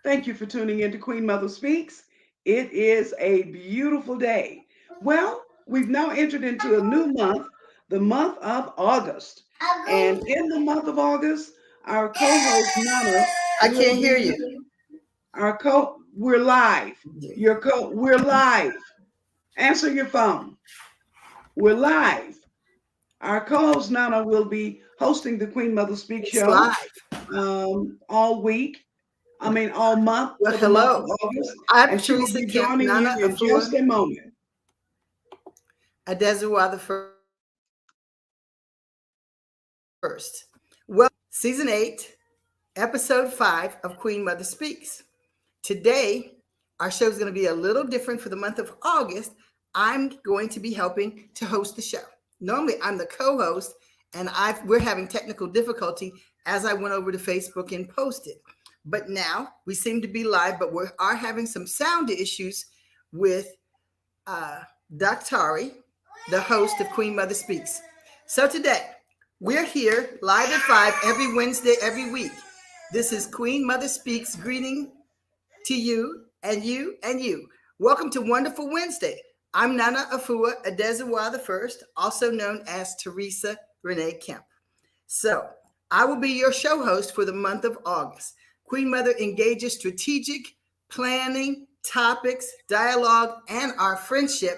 Thank you for tuning in to Queen Mother Speaks. It is a beautiful day. Well, we've now entered into a new month, the month of August. And in the month of August, our co-host Nana I will can't hear be you. we're live. We're live. Answer your phone. We're live. Our co-host Nana will be hosting the Queen Mother Speak It's show live. all week. I mean, all month Well, for the month of hello. August, I'm and she will Teresa be Kemp, joining Nana you in just Afua, a moment. Adezua the first. Well, season 8, episode 5 of Queen Mother Speaks. Today, our show is going to be a little different for the month of August. I'm going to be helping to host the show. Normally, I'm the co-host, and we're having technical difficulty as I went over to Facebook and posted. But now we seem to be live, but we are having some sound issues with Daktari, the host of Queen Mother Speaks. So today, we're here live at 5 every Wednesday, every week. This is Queen Mother Speaks greeting to you and you and you. Welcome to Wonderful Wednesday. I'm Nana Afua Adezua the First, also known as Teresa Renee Kemp. So I will be your show host for the month of August. Queen Mother engages strategic planning, topics, dialogue, and our friendship,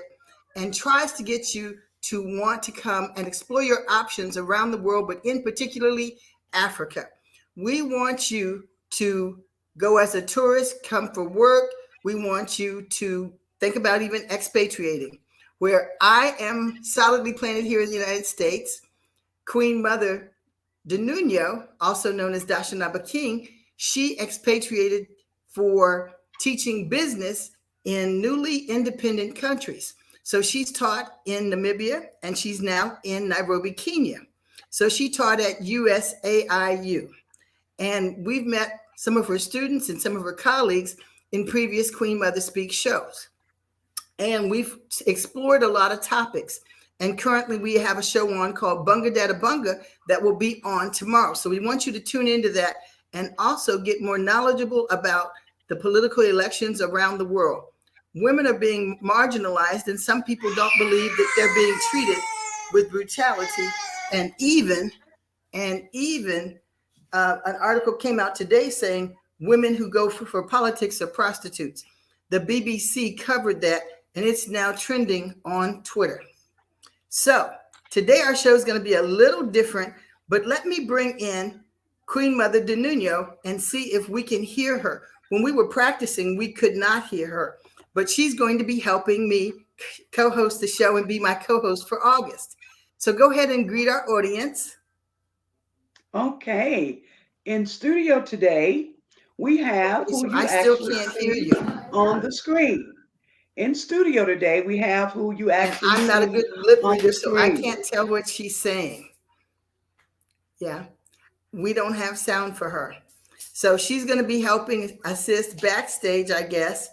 and tries to get you to want to come and explore your options around the world, but in particularly Africa. We want you to go as a tourist, come for work. We want you to think about even expatriating. Where I am solidly planted here in the United States, Queen Mother De Nuno, also known as Dashanaba King, she expatriated for teaching business in newly independent countries. So she's taught in Namibia and she's now in Nairobi, Kenya. So she taught at USAIU. And we've met some of her students and some of her colleagues in previous Queen Mother Speak shows. And we've explored a lot of topics. And currently we have a show on called Bunga Dada Bunga that will be on tomorrow. So we want you to tune into that and also get more knowledgeable about the political elections around the world. Women are being marginalized, and some people don't believe that they're being treated with brutality. And even an article came out today saying women who go for politics are prostitutes. The BBC covered that, and it's now trending on Twitter. So today our show is going to be a little different, but let me bring in Queen Mother De Nuno and see if we can hear her. When we were practicing, we could not hear her, but she's going to be helping me co-host the show and be my co-host for August. So go ahead and greet our audience. Okay. In studio today, we have who you I still actually can't see hear you. on the screen. In studio today, we have who you And actually I'm not a see good lip on reader, the so I screen. can't tell what she's saying. Yeah, we don't have sound for her. So she's going to be helping assist backstage, I guess.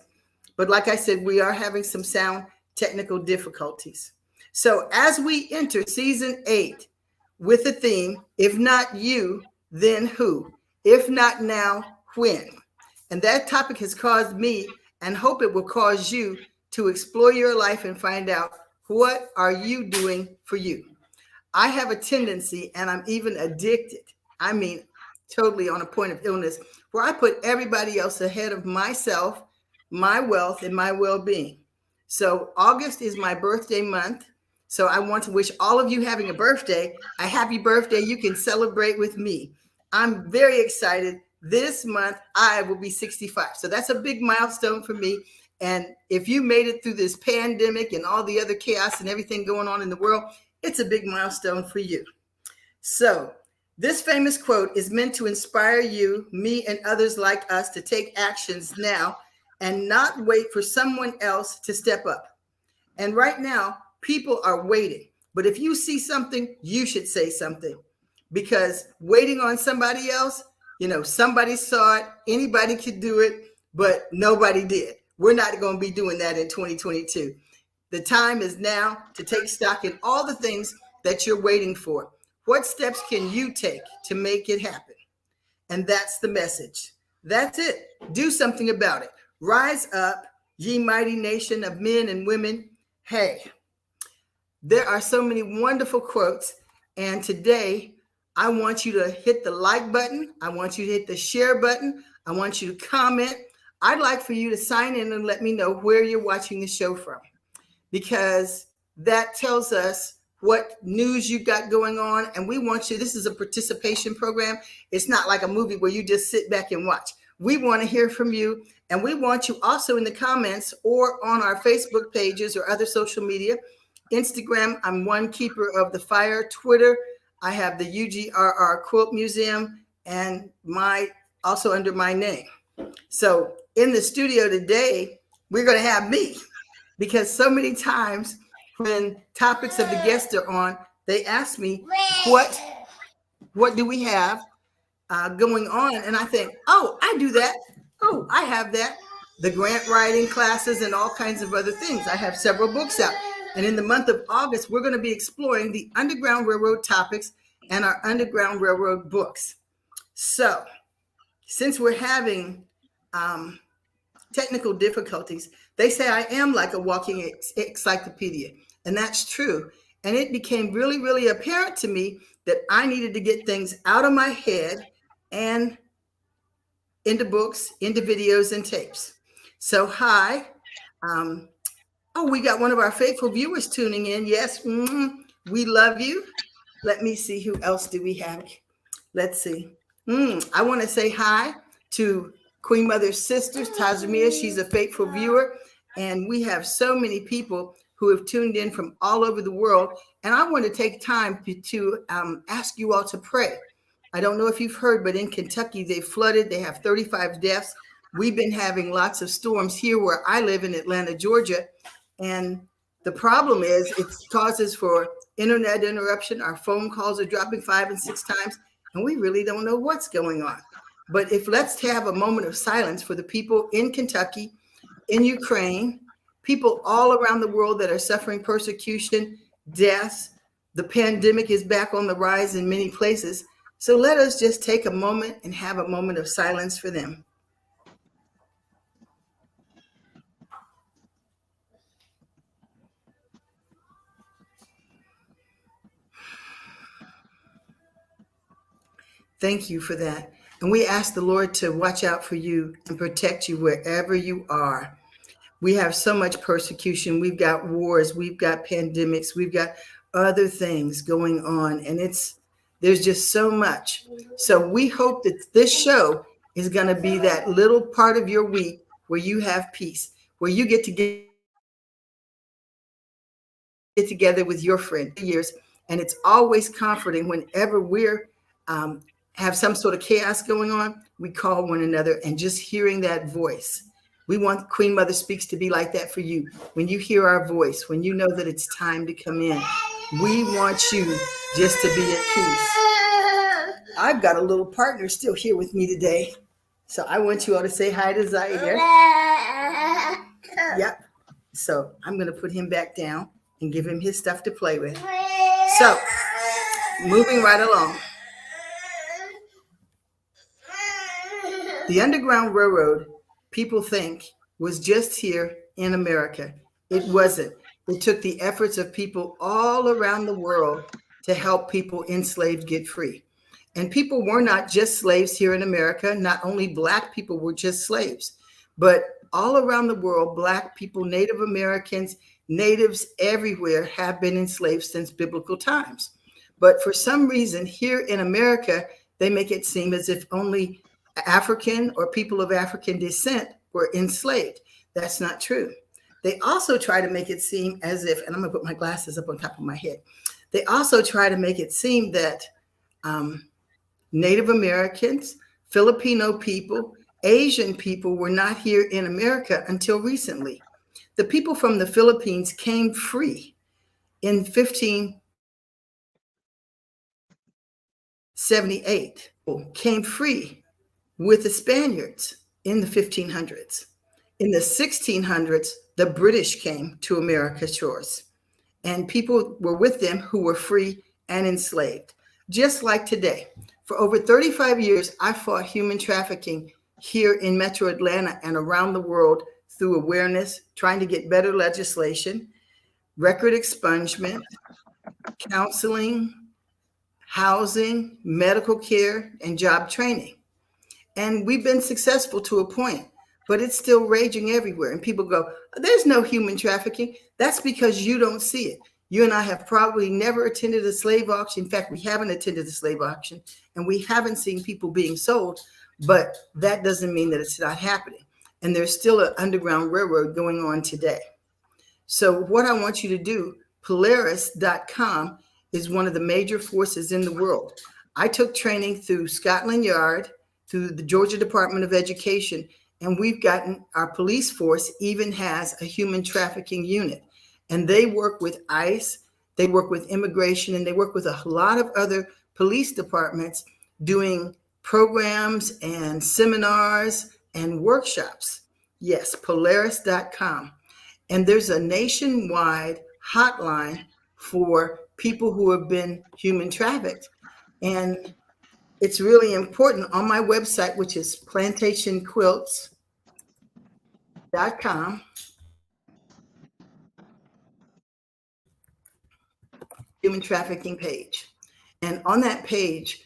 But like I said, we are having some sound technical difficulties. So as we enter season 8 with the theme, if not you, then who? If not now, when? And that topic has caused me, and hope it will cause you, to explore your life and find out, what are you doing for you? I have a tendency, and I'm even addicted. I mean, totally on a point of illness, where I put everybody else ahead of myself, my wealth, and my well-being. So August is my birthday month. So I want to wish all of you having a birthday, a happy birthday. You can celebrate with me. I'm very excited. This month, I will be 65. So that's a big milestone for me. And if you made it through this pandemic and all the other chaos and everything going on in the world, it's a big milestone for you. So this famous quote is meant to inspire you, me, and others like us to take actions now and not wait for someone else to step up. And right now, people are waiting. But if you see something, you should say something, because waiting on somebody else, somebody saw it, anybody could do it, but nobody did. We're not going to be doing that in 2022. The time is now to take stock in all the things that you're waiting for. What steps can you take to make it happen? And that's the message. That's it. Do something about it. Rise up, ye mighty nation of men and women. Hey, there are so many wonderful quotes. And today, I want you to hit the like button. I want you to hit the share button. I want you to comment. I'd like for you to sign in and let me know where you're watching the show from, because that tells us what news you got going on. And we want you, this is a participation program. It's not like a movie where you just sit back and watch. We want to hear from you. And we want you also in the comments or on our Facebook pages or other social media. Instagram, I'm One Keeper of the Fire. Twitter, I have the UGRR Quilt Museum, and also under my name. So in the studio today, we're going to have me, because so many times when topics of the guests are on, they ask me, what do we have going on? And I think, oh, I do that. Oh, I have that. The grant writing classes and all kinds of other things. I have several books out. And in the month of August, we're going to be exploring the Underground Railroad topics and our Underground Railroad books. So since we're having technical difficulties, they say I am like a walking encyclopedia. And that's true. And it became really, really apparent to me that I needed to get things out of my head and into books, into videos and tapes. So hi. We got one of our faithful viewers tuning in. Yes, we love you. Let me see, who else do we have? Let's see. I want to say hi to Queen Mother's sisters, Tazamia. She's a faithful viewer. And we have so many people who have tuned in from all over the world. And I want to take time to ask you all to pray. I don't know if you've heard, but in Kentucky, they flooded. They have 35 deaths. We've been having lots of storms here where I live in Atlanta, Georgia. And the problem is it causes for internet interruption. Our phone calls are dropping 5 and 6 times, and we really don't know what's going on. But let's have a moment of silence for the people in Kentucky, in Ukraine, people all around the world that are suffering persecution, deaths. The pandemic is back on the rise in many places. So let us just take a moment and have a moment of silence for them. Thank you for that. And we ask the Lord to watch out for you and protect you wherever you are. We have so much persecution. We've got wars, we've got pandemics, we've got other things going on. And there's just so much. So we hope that this show is going to be that little part of your week where you have peace, where you get together with your friend years. And it's always comforting whenever we're have some sort of chaos going on, we call one another, and just hearing that voice. We want Queen Mother Speaks to be like that for you. When you hear our voice, when you know that it's time to come in, we want you just to be at peace. I've got a little partner still here with me today. So I want you all to say hi to Zaire. Yep. So I'm going to put him back down and give him his stuff to play with. So moving right along. The Underground Railroad, people think, was just here in America. It wasn't. It took the efforts of people all around the world to help people enslaved get free. And people were not just slaves here in America. Not only Black people were just slaves, but all around the world, Black people, Native Americans, natives everywhere have been enslaved since biblical times. But for some reason here in America, they make it seem as if only African or people of African descent were enslaved. That's not true. They also try to make it seem as if, and I'm going to put my glasses up on top of my head. They also try to make it seem that Native Americans, Filipino people, Asian people were not here in America until recently. The people from the Philippines came free in 1578, came free with the Spaniards in the 1500s. In the 1600s, the British came to America's shores, and people were with them who were free and enslaved. Just like today, for over 35 years, I fought human trafficking here in Metro Atlanta and around the world through awareness, trying to get better legislation, record expungement, counseling, housing, medical care, and job training. And we've been successful to a point, but it's still raging everywhere. And people go, there's no human trafficking. That's because you don't see it. You and I have probably never attended a slave auction. In fact, we haven't attended a slave auction, and we haven't seen people being sold, but that doesn't mean that it's not happening. And there's still an underground railroad going on today. So what I want you to do, Polaris.com is one of the major forces in the world. I took training through Scotland Yard, through the Georgia Department of Education, and we've gotten, our police force even has a human trafficking unit. And they work with ICE, they work with immigration, and they work with a lot of other police departments doing programs and seminars and workshops. Yes, Polaris.com. And there's a nationwide hotline for people who have been human trafficked. And it's really important. On my website, which is plantationquilts.com, human trafficking page. And on that page,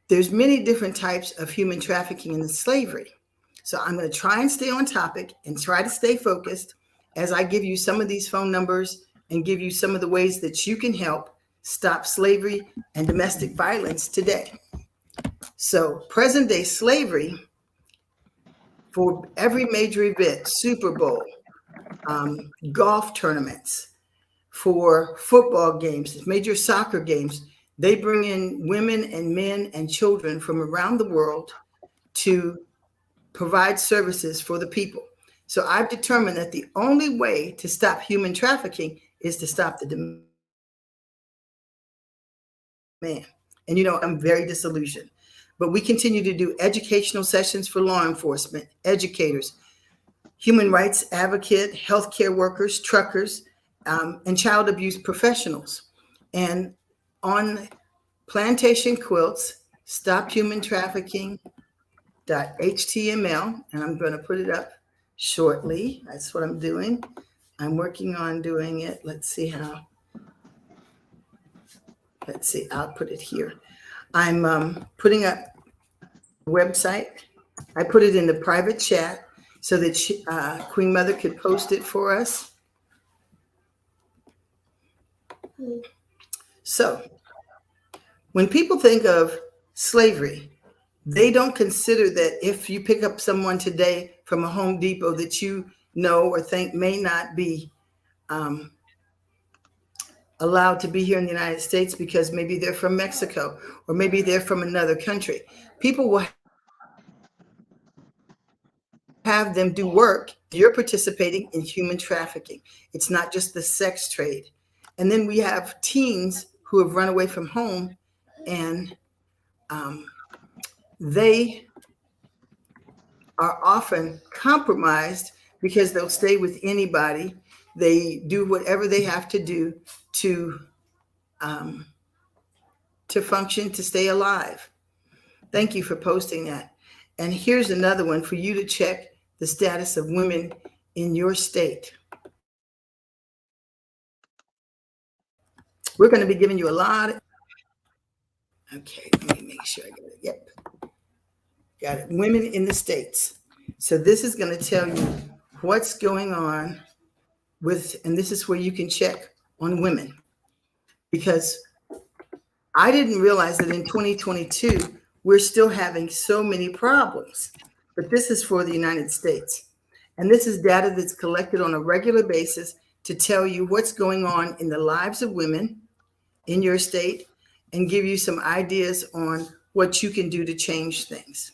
there's many different types of human trafficking and slavery. So I'm going to try and stay on topic and try to stay focused as I give you some of these phone numbers and give you some of the ways that you can help stop slavery and domestic violence today. So present day slavery, for every major event, Super Bowl, golf tournaments, for football games, major soccer games, they bring in women and men and children from around the world to provide services for the people. So I've determined that the only way to stop human trafficking is to stop the demand. And you know, I'm very disillusioned. But we continue to do educational sessions for law enforcement, educators, human rights advocate, healthcare workers, truckers, and child abuse professionals. And on Plantation Quilts, Stop Human Trafficking.html, and I'm going to put it up shortly. That's what I'm doing. I'm working on doing it. Let's see, I'll put it here. I'm putting up the website. I put it in the private chat so that Queen Mother could post it for us. So when people think of slavery, they don't consider that if you pick up someone today from a Home Depot that you know or think may not be allowed to be here in the United States because maybe they're from Mexico or maybe they're from another country. People will have them do work. You're participating in human trafficking. It's not just the sex trade. And then we have teens who have run away from home, and they are often compromised because they'll stay with anybody. They do whatever they have to do to function, to stay alive. Thank you for posting that. And here's another one for you to check the status of women in your state. We're going to be giving you a lot of, okay, let me make sure I got it. Yep. Got it. Women in the states. So this is going to tell you what's going on with, and this is where you can check on women. Because I didn't realize that in 2022, we're still having so many problems. But this is for the United States. And this is data that's collected on a regular basis to tell you what's going on in the lives of women in your state and give you some ideas on what you can do to change things.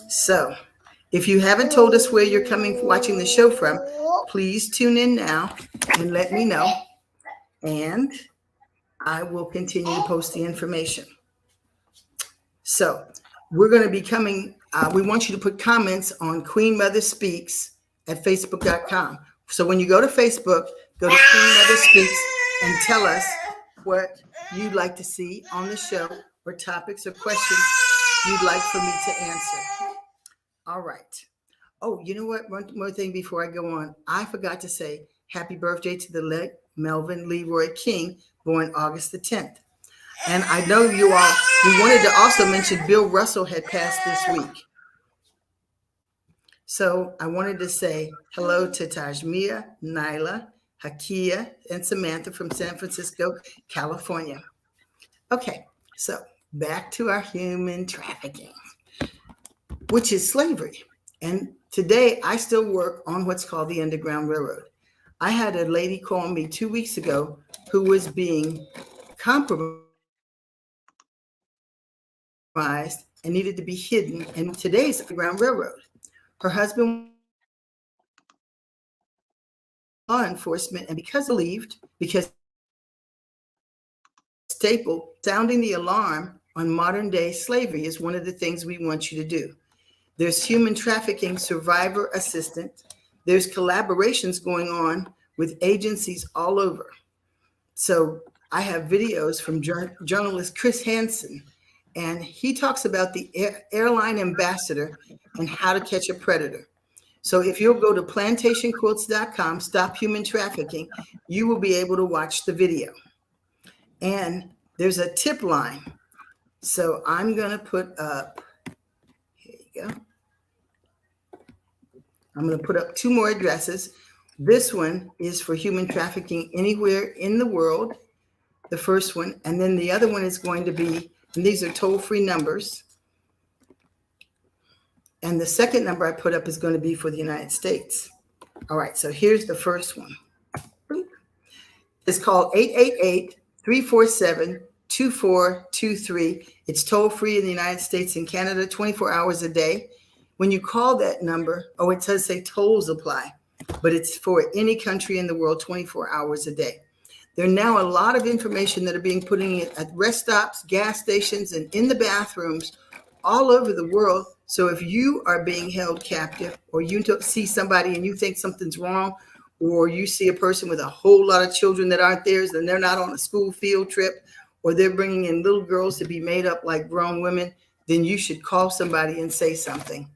So if you haven't told us where you're watching the show from, please tune in now and let me know. And I will continue to post the information. So we're going to be coming. We want you to put comments on Queen Mother Speaks at facebook.com. So when you go to Facebook, go to Queen Mother Speaks and tell us what you'd like to see on the show or topics or questions you'd like for me to answer. All right. Oh, you know what? One more thing before I go on. I forgot to say happy birthday to the late Melvin Leroy King, born August the 10th. And I know you all, we wanted to also mention Bill Russell had passed this week. So I wanted to say hello to Tajmia, Nyla, Hakia, and Samantha from San Francisco, California. Okay, so back to our human trafficking, which is slavery. And today I still work on what's called the Underground Railroad. I had a lady call me 2 weeks ago who was being compromised and needed to be hidden in today's Underground Railroad. Her husband law enforcement, and because staple sounding the alarm on modern day slavery is one of the things we want you to do. There's human trafficking survivor assistance. There's collaborations going on with agencies all over. So I have videos from journalist Chris Hansen, and he talks about the airline ambassador and how to catch a predator. So if you'll go to plantationquilts.com, stop human trafficking, you will be able to watch the video. And there's a tip line. So I'm going to put up, here you go. I'm going to put up 2 more addresses. This one is for human trafficking anywhere in the world, the first one. And then the other one is going to be, and these are toll-free numbers. And the second number I put up is going to be for the United States. All right, so here's the first one. It's called 888-347-2423. It's toll-free in the United States and Canada, 24 hours a day. When you call that number, it does say tolls apply, but it's for any country in the world, 24 hours a day. There are now a lot of information that are being put in at rest stops, gas stations, and in the bathrooms all over the world. So if you are being held captive, or you see somebody and you think something's wrong, or you see a person with a whole lot of children that aren't theirs and they're not on a school field trip, or they're bringing in little girls to be made up like grown women, then you should call somebody and say something.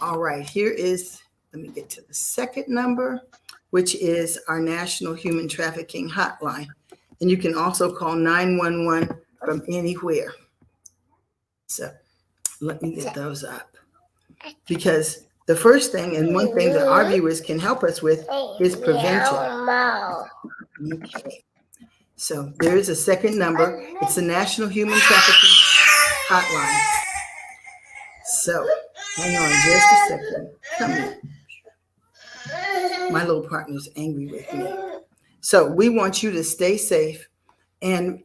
All right, here is, let me get to the second number, which is our National Human Trafficking Hotline. And you can also call 911 from anywhere. So let me get those up. Because the first thing, and one thing that our viewers can help us with, is prevention. Okay. So there is a second number. It's the National Human Trafficking Hotline. So hang on just a second. Come here. My little partner's angry with me. So we want you to stay safe. And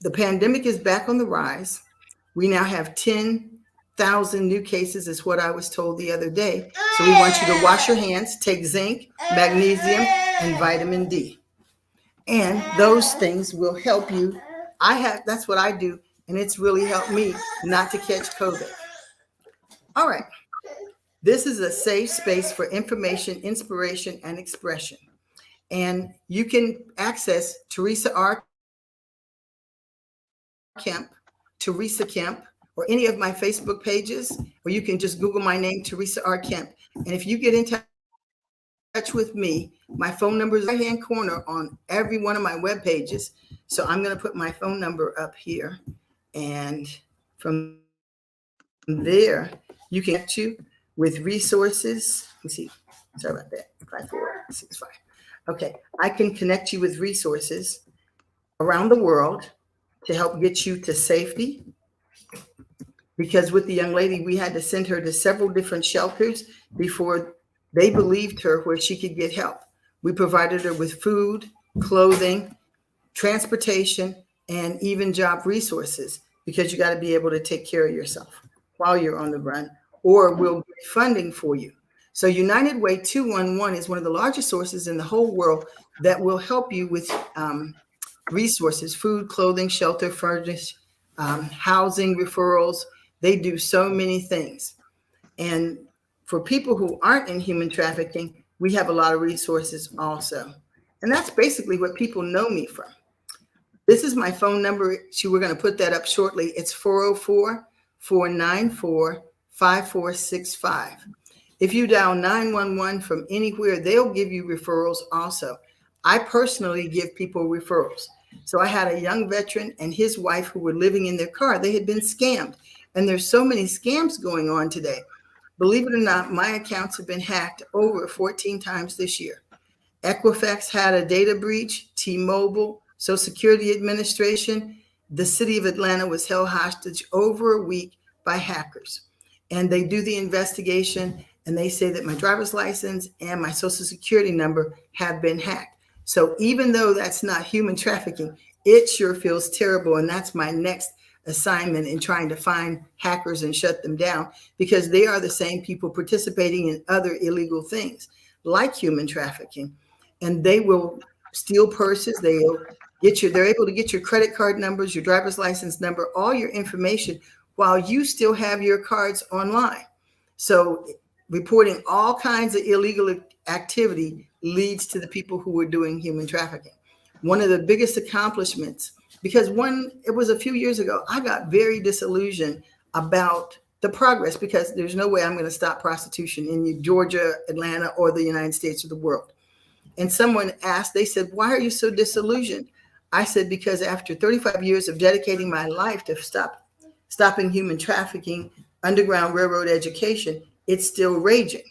the pandemic is back on the rise. We now have 10,000 new cases, is what I was told the other day. So we want you to wash your hands, take zinc, magnesium, and vitamin D. And those things will help you. That's what I do. And it's really helped me not to catch COVID. All right. This is a safe space for information, inspiration, and expression. And you can access Teresa R. Kemp, Teresa Kemp, or any of my Facebook pages, or you can just Google my name, Teresa R. Kemp. And if you get in touch with me, my phone number is right-hand corner on every one of my web pages. So I'm going to put my phone number up here. And from there, you can get you with resources. Let me see. Sorry about that. 5465. Okay. I can connect you with resources around the world to help get you to safety. Because with the young lady, we had to send her to several different shelters before they believed her where she could get help. We provided her with food, clothing, transportation, and even job resources, because you got to be able to take care of yourself. while you're on the run, or we'll get funding for you. So United Way 211 is one of the largest sources in the whole world that will help you with resources: food, clothing, shelter, furnish, housing, referrals. They do so many things. And for people who aren't in human trafficking, we have a lot of resources also. And that's basically what people know me from. This is my phone number. We're going to put that up shortly. It's 404-494-5465. If you dial 911 from anywhere, they'll give you referrals also. I personally give people referrals. So I had a young veteran and his wife who were living in their car. They had been scammed. And there's so many scams going on today. Believe it or not, my accounts have been hacked over 14 times this year. Equifax had a data breach, T-Mobile, Social Security Administration. The city of Atlanta was held hostage over a week by hackers. And they do the investigation and they say that my driver's license and my social security number have been hacked. So even though that's not human trafficking, it sure feels terrible. And that's my next assignment in trying to find hackers and shut them down, because they are the same people participating in other illegal things like human trafficking. And they will steal purses. They're able to get your credit card numbers, your driver's license number, all your information while you still have your cards online. So reporting all kinds of illegal activity leads to the people who are doing human trafficking. One of the biggest accomplishments, because it was a few years ago, I got very disillusioned about the progress, because there's no way I'm going to stop prostitution in Georgia, Atlanta, or the United States or the world. And someone asked, they said, "Why are you so disillusioned?" I said, because after 35 years of dedicating my life to stopping human trafficking, Underground Railroad education, it's still raging.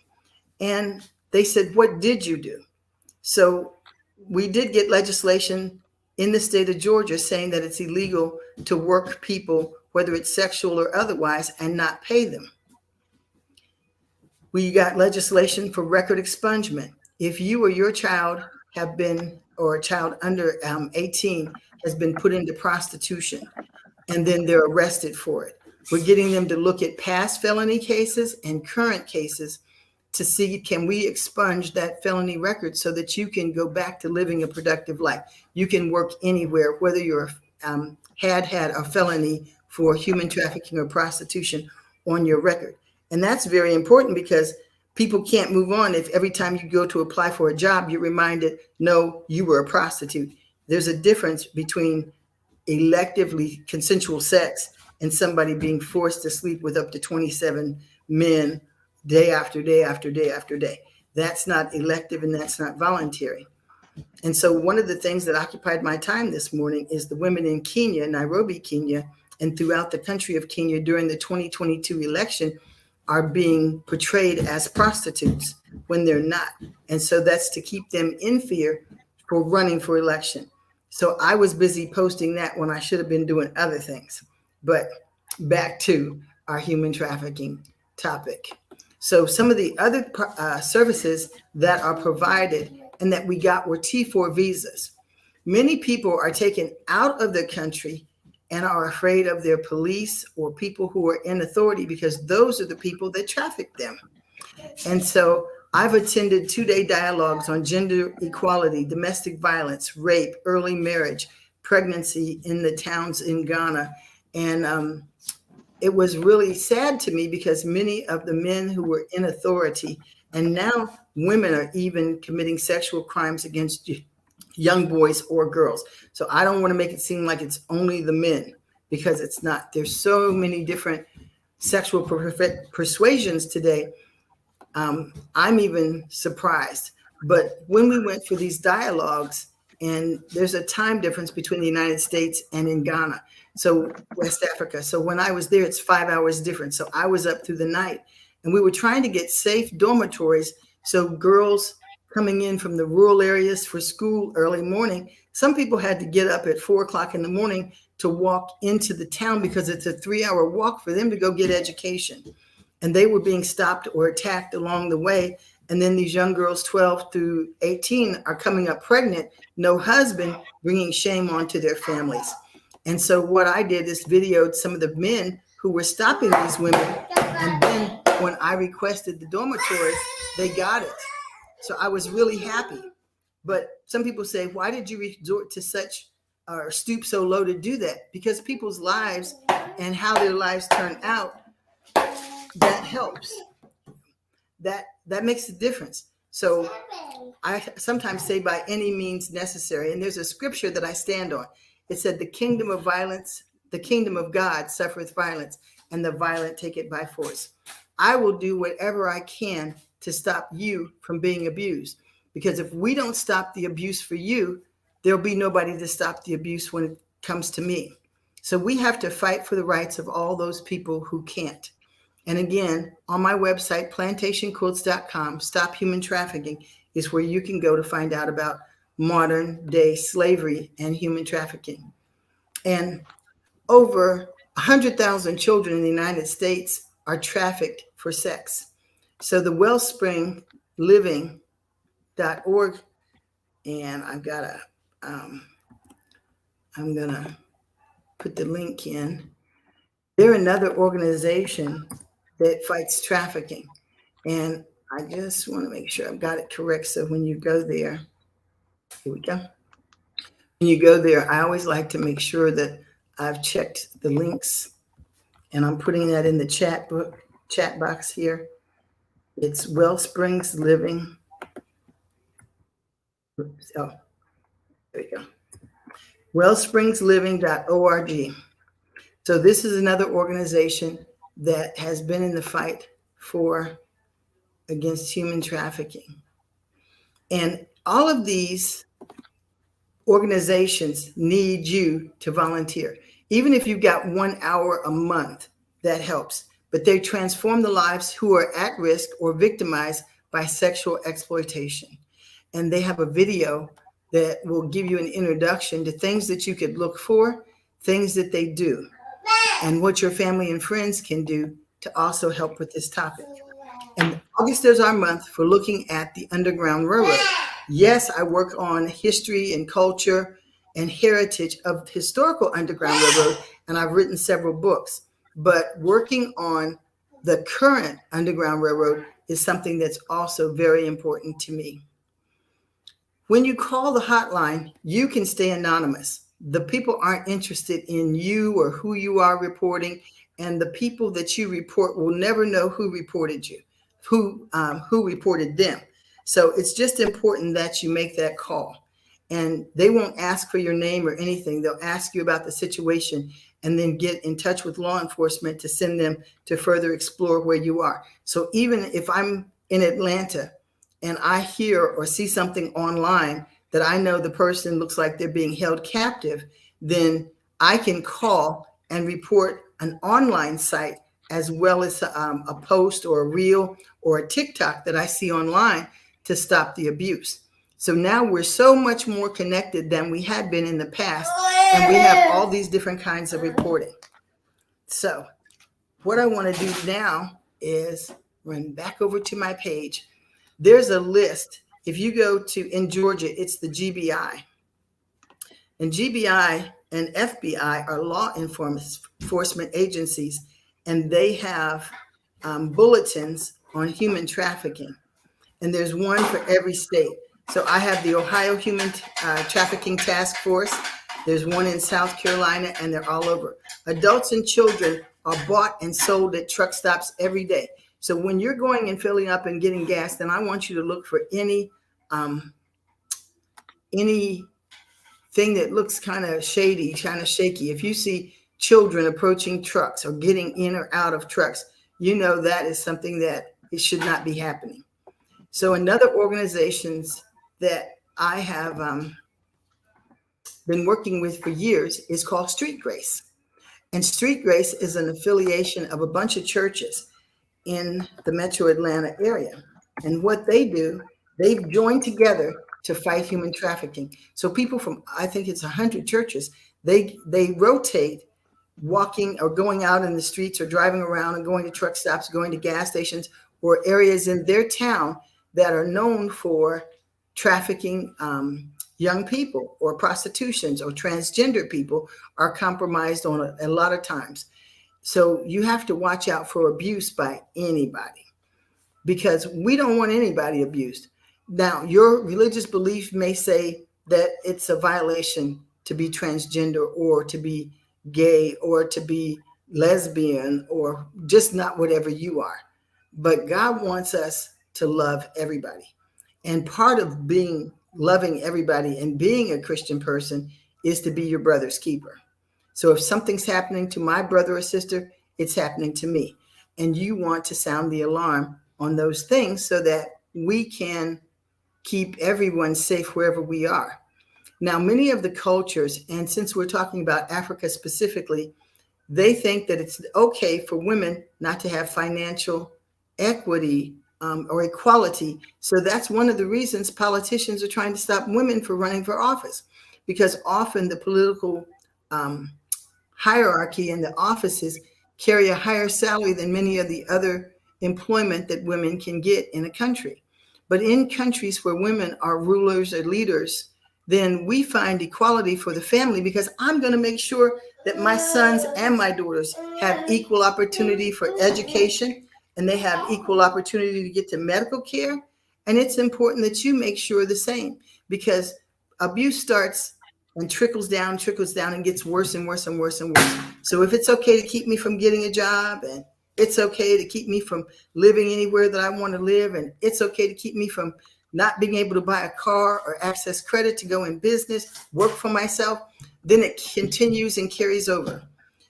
And they said, "What did you do?" So we did get legislation in the state of Georgia saying that it's illegal to work people, whether it's sexual or otherwise, and not pay them. We got legislation for record expungement. If you or your child have been, or a child under 18 has been put into prostitution and then they're arrested for it, we're getting them to look at past felony cases and current cases to see, can we expunge that felony record so that you can go back to living a productive life? You can work anywhere, whether you're had a felony for human trafficking or prostitution on your record. And that's very important, because people can't move on if every time you go to apply for a job, you're reminded, no, you were a prostitute. There's a difference between electively consensual sex and somebody being forced to sleep with up to 27 men day after day after day after day. That's not elective and that's not voluntary. And so one of the things that occupied my time this morning is the women in Kenya, Nairobi, Kenya, and throughout the country of Kenya during the 2022 election are being portrayed as prostitutes when they're not. And so that's to keep them in fear for running for election. So I was busy posting that when I should have been doing other things. But back to our human trafficking topic. So some of the other services that are provided and that we got were T4 visas. Many people are taken out of the country and are afraid of their police or people who are in authority, because those are the people that traffic them. And so I've attended 2-day dialogues on gender equality, domestic violence, rape, early marriage, pregnancy in the towns in Ghana. And it was really sad to me, because many of the men who were in authority, and now women are even committing sexual crimes against young boys or girls. So I don't want to make it seem like it's only the men, because it's not. There's so many different sexual persuasions today. I'm even surprised. But when we went for these dialogues, and there's a time difference between the United States and in Ghana, so West Africa. So when I was there, it's 5 hours different. So I was up through the night, and we were trying to get safe dormitories so girls coming in from the rural areas for school early morning, some people had to get up at 4 o'clock in the morning to walk into the town, because it's a 3-hour walk for them to go get education. And they were being stopped or attacked along the way. And then these young girls, 12 through 18, are coming up pregnant, no husband, bringing shame onto their families. And so what I did is videoed some of the men who were stopping these women. And then when I requested the dormitory, they got it. So I was really happy. But some people say, why did you resort to such or stoop so low to do that? Because people's lives and how their lives turn out, that helps. That makes a difference. So I sometimes say by any means necessary. And there's a scripture that I stand on. It said, the kingdom of God suffereth violence, and the violent take it by force. I will do whatever I can to stop you from being abused. Because if we don't stop the abuse for you, there'll be nobody to stop the abuse when it comes to me. So we have to fight for the rights of all those people who can't. And again, on my website, plantationquilts.com, Stop Human Trafficking is where you can go to find out about modern day slavery and human trafficking. And over 100,000 children in the United States are trafficked for sex. So the wellspringliving.org, and I'm gonna put the link in. They're another organization that fights trafficking. And I just want to make sure I've got it correct. So when you go there, here we go. When you go there, I always like to make sure that I've checked the links, and I'm putting that in the chat box here. It's Wellsprings Living. Oh, there you go. wellspringsliving.org. So this is another organization that has been in the fight against human trafficking. And all of these organizations need you to volunteer. Even if you've got 1 hour a month, that helps. But they transform the lives who are at risk or victimized by sexual exploitation. And they have a video that will give you an introduction to things that you could look for, things that they do, and what your family and friends can do to also help with this topic. And August is our month for looking at the Underground Railroad. Yes, I work on history and culture and heritage of historical Underground Railroad, and I've written several books. But working on the current Underground Railroad is something that's also very important to me. When you call the hotline, you can stay anonymous. The people aren't interested in you or who you are reporting, and the people that you report will never know who reported you, who reported them. So it's just important that you make that call. And they won't ask for your name or anything. They'll ask you about the situation and then get in touch with law enforcement to send them to further explore where you are. So even if I'm in Atlanta and I hear or see something online that I know the person looks like they're being held captive, then I can call and report an online site as well as a post or a reel or a TikTok that I see online to stop the abuse. So now we're so much more connected than we had been in the past, and we have all these different kinds of reporting. So what I want to do now is run back over to my page. There's a list. If you go to, in Georgia, it's the GBI. And GBI and FBI are law enforcement agencies, and they have bulletins on human trafficking. And there's one for every state. So I have the Ohio Human Trafficking Task Force. There's one in South Carolina, and they're all over. Adults and children are bought and sold at truck stops every day. So when you're going and filling up and getting gas, then I want you to look for anything that looks kind of shady, kind of shaky. If you see children approaching trucks or getting in or out of trucks, you know that is something that it should not be happening. So another organizations that I have been working with for years is called Street Grace. And Street Grace is an affiliation of a bunch of churches in the metro Atlanta area. And what they do, they've joined together to fight human trafficking. So people from, I think it's 100 churches, they rotate walking or going out in the streets or driving around and going to truck stops, going to gas stations or areas in their town that are known for trafficking young people or prostitutions or transgender people are compromised on a lot of times. So you have to watch out for abuse by anybody, because we don't want anybody abused. Now, your religious belief may say that it's a violation to be transgender or to be gay or to be lesbian or just not whatever you are. But God wants us to love everybody. And part of being loving everybody and being a Christian person is to be your brother's keeper. So if something's happening to my brother or sister, it's happening to me. And you want to sound the alarm on those things so that we can keep everyone safe wherever we are. Now, many of the cultures, and since we're talking about Africa specifically, they think that it's okay for women not to have financial equity or equality. So that's one of the reasons politicians are trying to stop women from running for office, because often the political hierarchy in the offices carry a higher salary than many of the other employment that women can get in a country. But in countries where women are rulers or leaders, then we find equality for the family, because I'm going to make sure that my sons and my daughters have equal opportunity for education, and they have equal opportunity to get to medical care. And it's important that you make sure the same, because abuse starts and trickles down and gets worse and worse and worse and worse. So if it's okay to keep me from getting a job, and it's okay to keep me from living anywhere that I want to live, and it's okay to keep me from not being able to buy a car or access credit to go in business, work for myself, then it continues and carries over.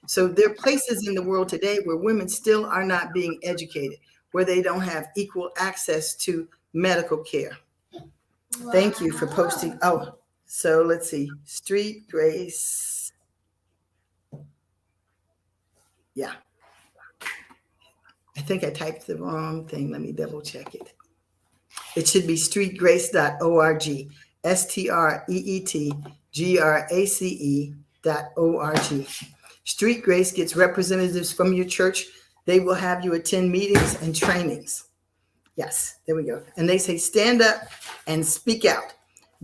So there are places in the world today where women still are not being educated, where they don't have equal access to medical care. Thank you for posting. Oh, so let's see. Street Grace. Yeah. I think I typed the wrong thing. Let me double check it. It should be streetgrace.org. streetgrace.org. Street Grace gets representatives from your church. They will have you attend meetings and trainings. Yes, there we go. And they say, stand up and speak out.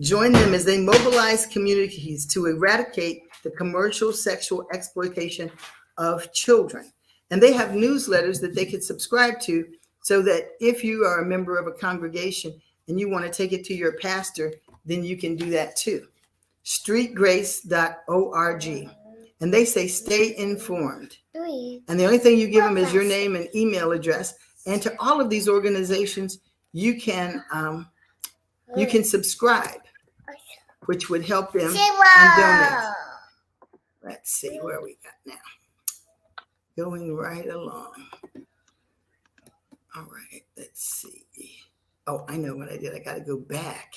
Join them as they mobilize communities to eradicate the commercial sexual exploitation of children. And they have newsletters that they can subscribe to, so that if you are a member of a congregation and you want to take it to your pastor, then you can do that too. Streetgrace.org. And they say, stay informed. And the only thing you give them is your name and email address. And to all of these organizations, you can subscribe, which would help them and donate. Let's see where we got now. Going right along. All right, let's see. Oh, I know what I did. I got to go back.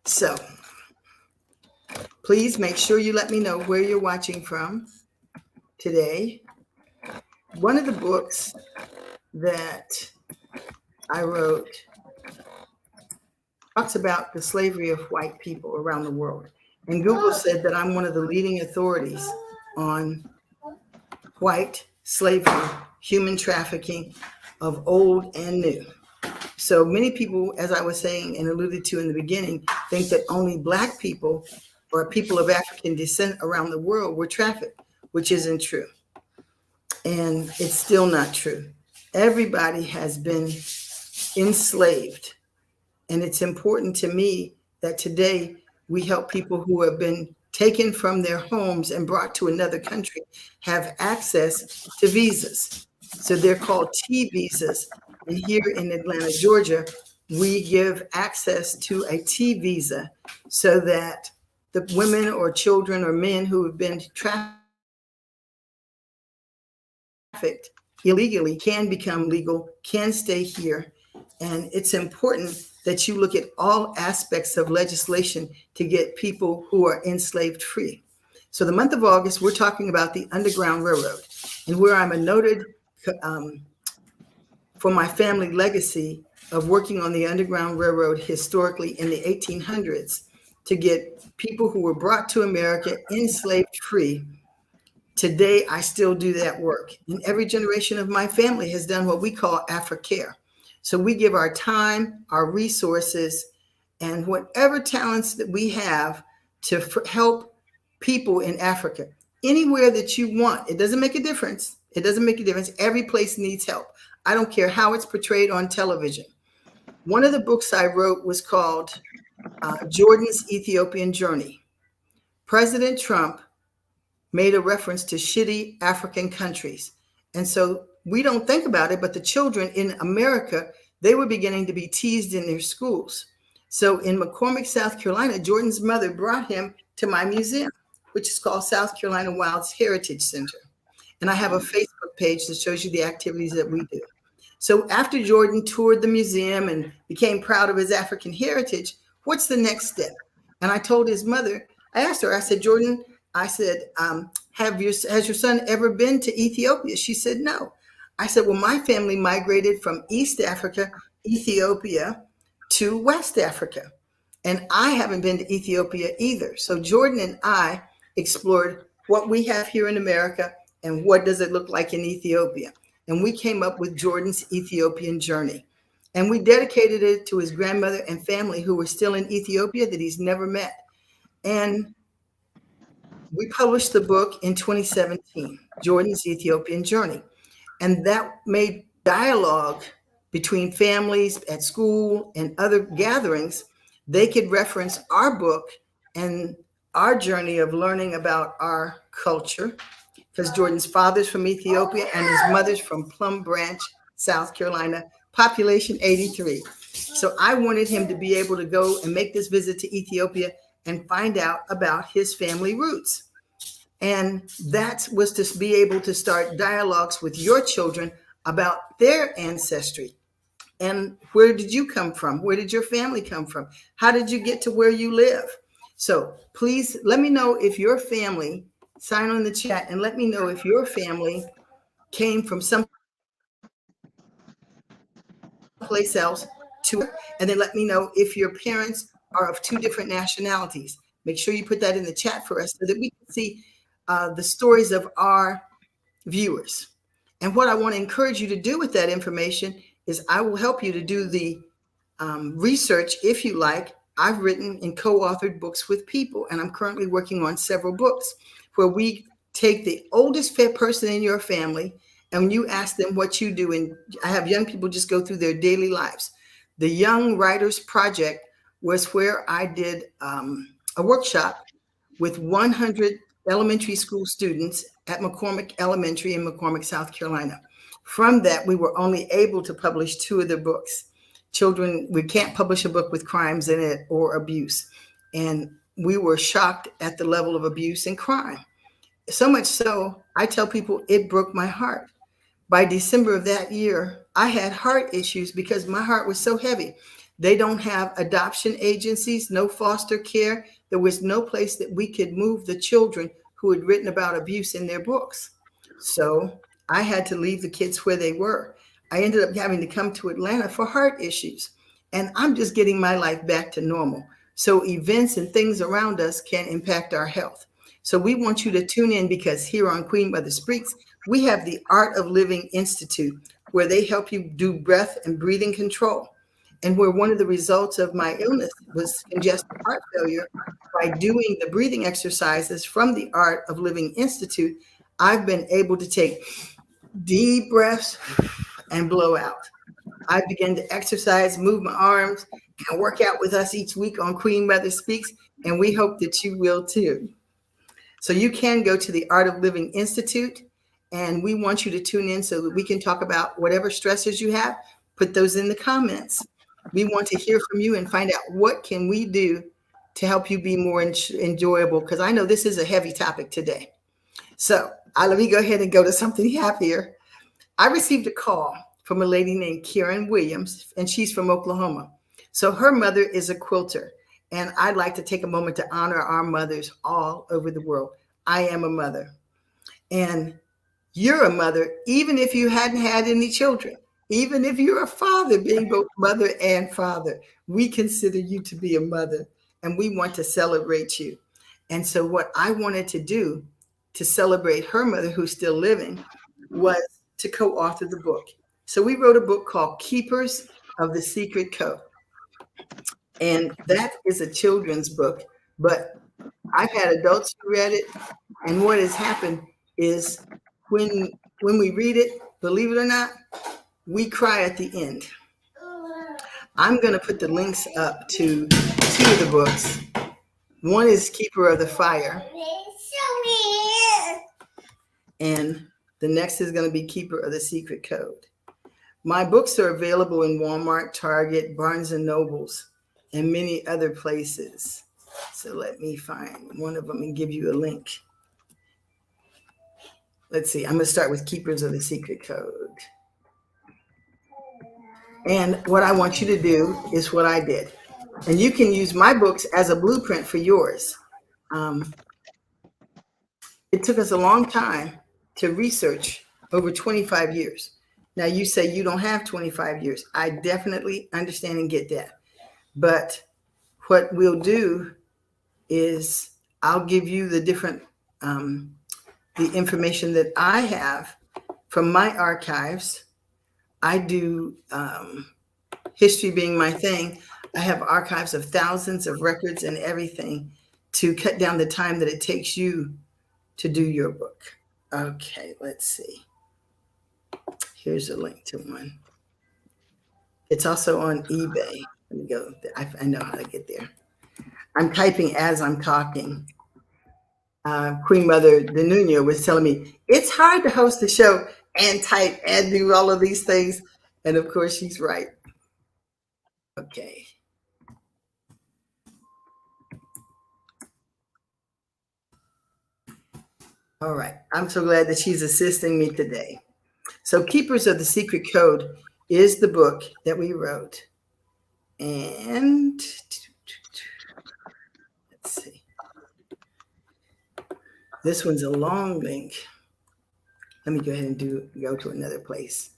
So please make sure you let me know where you're watching from today. One of the books that I wrote talks about the slavery of white people around the world. And Google said that I'm one of the leading authorities on white slavery, human trafficking of old and new. So many people, as I was saying and alluded to in the beginning, think that only Black people or people of African descent around the world were trafficked, which isn't true. And it's still not true. Everybody has been enslaved. And it's important to me that today we help people who have been taken from their homes and brought to another country have access to visas. So they're called T visas. And here in Atlanta, Georgia, we give access to a T visa so that the women or children or men who have been trafficked illegally can become legal, can stay here. And it's important that you look at all aspects of legislation to get people who are enslaved free. So the month of August, we're talking about the Underground Railroad, and where I'm a noted for my family legacy of working on the Underground Railroad historically in the 1800s to get people who were brought to America enslaved free. Today, I still do that work. And every generation of my family has done what we call AfriCare. So we give our time, our resources, and whatever talents that we have to help people in Africa. anywhere that you want. It doesn't make a difference. It doesn't make a difference. Every place needs help. I don't care how it's portrayed on television. One of the books I wrote was called Jordan's Ethiopian Journey. President Trump made a reference to shitty African countries. And so we don't think about it, but the children in America, they were beginning to be teased in their schools. So in McCormick, South Carolina, Jordan's mother brought him to my museum, which is called South Carolina Wilds Heritage Center. And I have a Facebook page that shows you the activities that we do. So after Jordan toured the museum and became proud of his African heritage, what's the next step? And I told his mother, I asked her, I said, Jordan, I said, has your son ever been to Ethiopia? She said, no. I said, well, my family migrated from East Africa, Ethiopia, to West Africa. And I haven't been to Ethiopia either. So Jordan and I explored what we have here in America and what does it look like in Ethiopia. And we came up with Jordan's Ethiopian Journey. And we dedicated it to his grandmother and family who were still in Ethiopia that he's never met. And we published the book in 2017, Jordan's Ethiopian Journey. And that made dialogue between families at school and other gatherings. They could reference our book and our journey of learning about our culture, because Jordan's father's from Ethiopia and his mother's from Plum Branch, South Carolina, population 83. So I wanted him to be able to go and make this visit to Ethiopia and find out about his family roots. And that was to be able to start dialogues with your children about their ancestry. And where did you come from? Where did your family come from? How did you get to where you live? So please let me know if your family, sign on the chat and let me know if your family came from someplace else to, and then let me know if your parents are of two different nationalities. Make sure you put that in the chat for us so that we can see the stories of our viewers. And what I want to encourage you to do with that information is I will help you to do the research if you like. I've written and co-authored books with people, and I'm currently working on several books where we take the oldest person in your family and you ask them what you do. And I have young people just go through their daily lives. The Young Writers Project was where I did a workshop with 100 elementary school students at McCormick Elementary in McCormick, South Carolina. From that, we were only able to publish 2 of the books. Children, we can't publish a book with crimes in it or abuse. And we were shocked at the level of abuse and crime. So much so, I tell people it broke my heart. By December of that year, I had heart issues because my heart was so heavy. They don't have adoption agencies, no foster care. There was no place that we could move the children who had written about abuse in their books. So I had to leave the kids where they were. I ended up having to come to Atlanta for heart issues. And I'm just getting my life back to normal. So events and things around us can impact our health. So we want you to tune in because here on Queen Mother Speaks, we have the Art of Living Institute where they help you do breath and breathing control. And where one of the results of my illness was congestive heart failure, by doing the breathing exercises from the Art of Living Institute, I've been able to take deep breaths and blow out. I began to exercise, move my arms, and work out with us each week on Queen Mother Speaks, and we hope that you will too. So you can go to the Art of Living Institute, and we want you to tune in so that we can talk about whatever stressors you have. Put those in the comments. We want to hear from you and find out what can we do to help you be more enjoyable, because I know this is a heavy topic today. So let me go ahead and go to something happier. I received a call from a lady named Karen Williams, and she's from Oklahoma. So her mother is a quilter, and I'd like to take a moment to honor our mothers all over the world. I am a mother, and you're a mother, even if you hadn't had any children. Even if you're a father, being both mother and father, we consider you to be a mother, and we want to celebrate you. And so what I wanted to do to celebrate her mother, who's still living, was to co-author the book. So we wrote a book called Keepers of the Secret Code. And that is a children's book But I've had adults who read it, and what has happened is when we read it, believe it or not, we cry at the end. I'm going to put the links up to two of the books. One is Keeper of the Fire, and the next is going to be Keeper of the Secret Code. My books are available in Walmart, Target, Barnes and Nobles, and many other places. So let me find one of them and give you a link. Let's see, I'm going to start with Keepers of the Secret Code. And what I want you to do is what I did. And you can use my books as a blueprint for yours. It took us a long time to research, over 25 years. Now you say you don't have 25 years. I definitely understand and get that. But what we'll do is I'll give you the different, the information that I have from my archives. I do history being my thing. I have archives of thousands of records and everything to cut down the time that it takes you to do your book. Okay, let's see. Here's a link to one. It's also on eBay. Let me go. I know how to get there. I'm typing as I'm talking. Queen Mother Denunia was telling me, it's hard to host a show and type and do all of these things. And of course, she's right. Okay. All right. I'm so glad that she's assisting me today. So Keepers of the Secret Code is the book that we wrote. And let's see. This one's a long link. Let me go ahead and go to another place.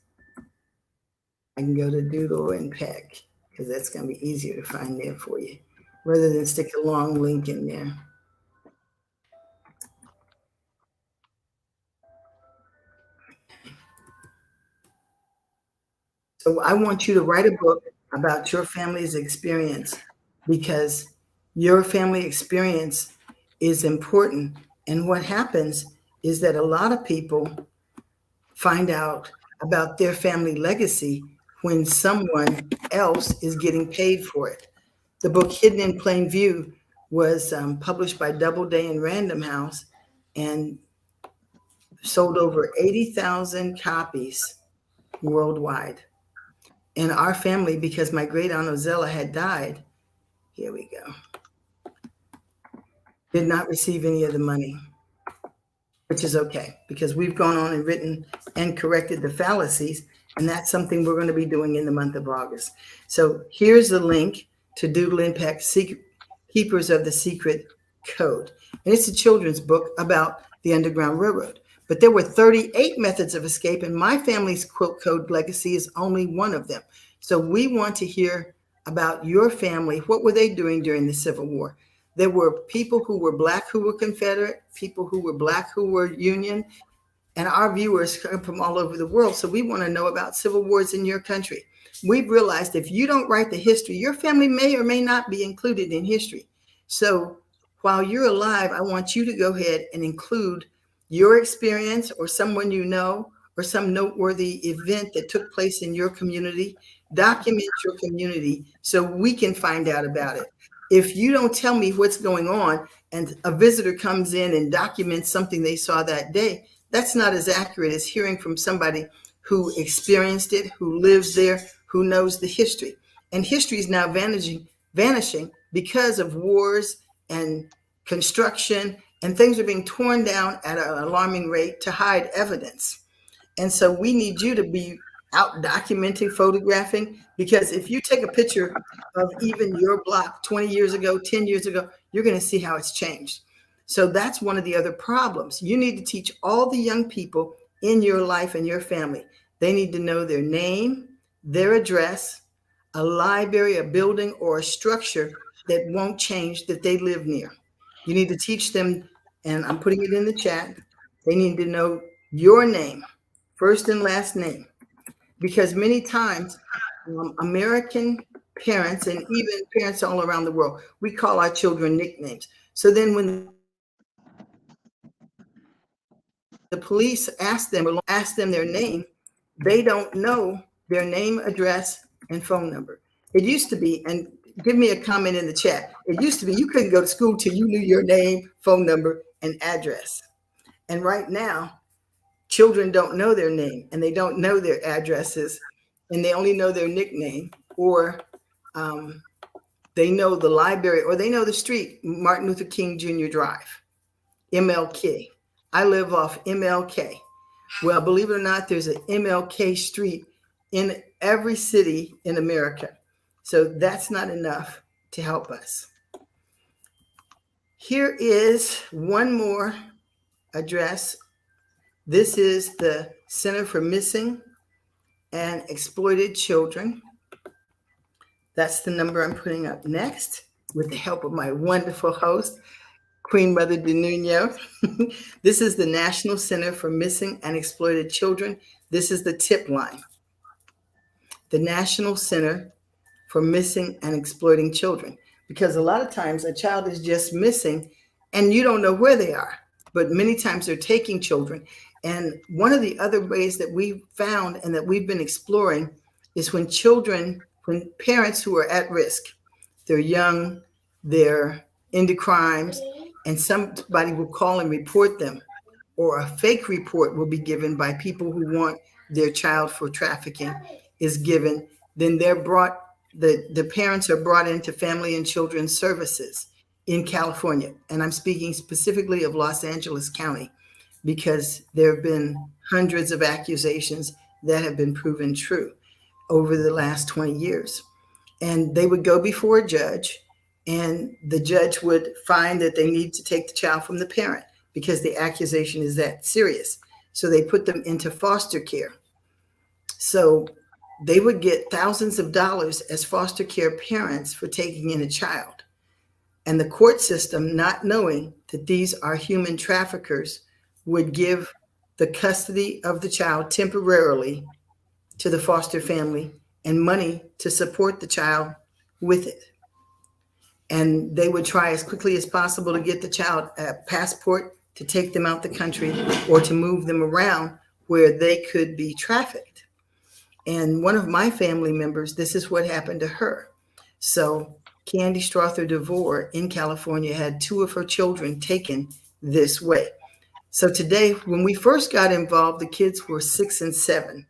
I can go to Doodle and Peck because that's going to be easier to find there for you rather than stick a long link in there. So I want you to write a book about your family's experience because your family experience is important. And what happens is that a lot of people find out about their family legacy when someone else is getting paid for it. The book Hidden in Plain View was published by Doubleday and Random House and sold over 80,000 copies worldwide. In our family, because my great aunt Ozella had died, here we go, did not receive any of the money, which is okay because we've gone on and written and corrected the fallacies, and that's something we're going to be doing in the month of August. So here's the link to Doodle Impact Keepers of the Secret Code. And it's a children's book about the Underground Railroad. But there were 38 methods of escape, and my family's quilt code legacy is only one of them. So we want to hear about your family. What were they doing during the Civil War? There were people who were Black who were Confederate, people who were Black who were Union, and our viewers come from all over the world. So we want to know about civil wars in your country. We've realized if you don't write the history, your family may or may not be included in history. So while you're alive, I want you to go ahead and include your experience or someone you know or some noteworthy event that took place in your community. Document your community so we can find out about it. If you don't tell me what's going on and a visitor comes in and documents something they saw that day, that's not as accurate as hearing from somebody who experienced it, who lives there, who knows the history. And history is now vanishing because of wars and construction, and things are being torn down at an alarming rate to hide evidence. And so we need you to be out documenting, photographing, because if you take a picture of even your block 20 years ago, 10 years ago, you're going to see how it's changed. So that's one of the other problems. You need to teach all the young people in your life and your family. They need to know their name, their address, a library, a building, or a structure that won't change that they live near. You need to teach them, and I'm putting it in the chat, they need to know your name, first and last name, because many times American parents and even parents all around the world, we call our children nicknames. So then when the police ask them their name, they don't know their name, address, and phone number. It used to be, and give me a comment in the chat. It used to be you couldn't go to school till you knew your name, phone number, and address. And right now, children don't know their name and they don't know their addresses, and they only know their nickname, or um, they know the library, or they know the street, Martin Luther King Jr. Drive, MLK. I live off MLK. Well, believe it or not, there's an MLK street in every city in America. So that's not enough to help us. Here is one more address. This is the Center for Missing and Exploited Children. That's the number I'm putting up next with the help of my wonderful host, Queen Mother de Nuno. This is the National Center for Missing and Exploited Children. This is the tip line. The National Center for Missing and Exploiting Children. Because a lot of times a child is just missing and you don't know where they are. But many times they're taking children. And one of the other ways that we found and that we've been exploring is when parents who are at risk, they're young, they're into crimes, and somebody will call and report them, or a fake report will be given by people who want their child for trafficking is given, then the parents are brought into Family and Children's Services in California. And I'm speaking specifically of Los Angeles County, because there have been hundreds of accusations that have been proven true over the last 20 years. And they would go before a judge, and the judge would find that they need to take the child from the parent because the accusation is that serious. So they put them into foster care. So they would get thousands of dollars as foster care parents for taking in a child. And the court system, not knowing that these are human traffickers, would give the custody of the child temporarily to the foster family and money to support the child with it. And they would try as quickly as possible to get the child a passport to take them out the country, or to move them around where they could be trafficked. And one of my family members, this is what happened to her. So Candy Strother DeVore in California had 2 of her children taken this way. So today, when we first got involved, the kids were 6 and 7.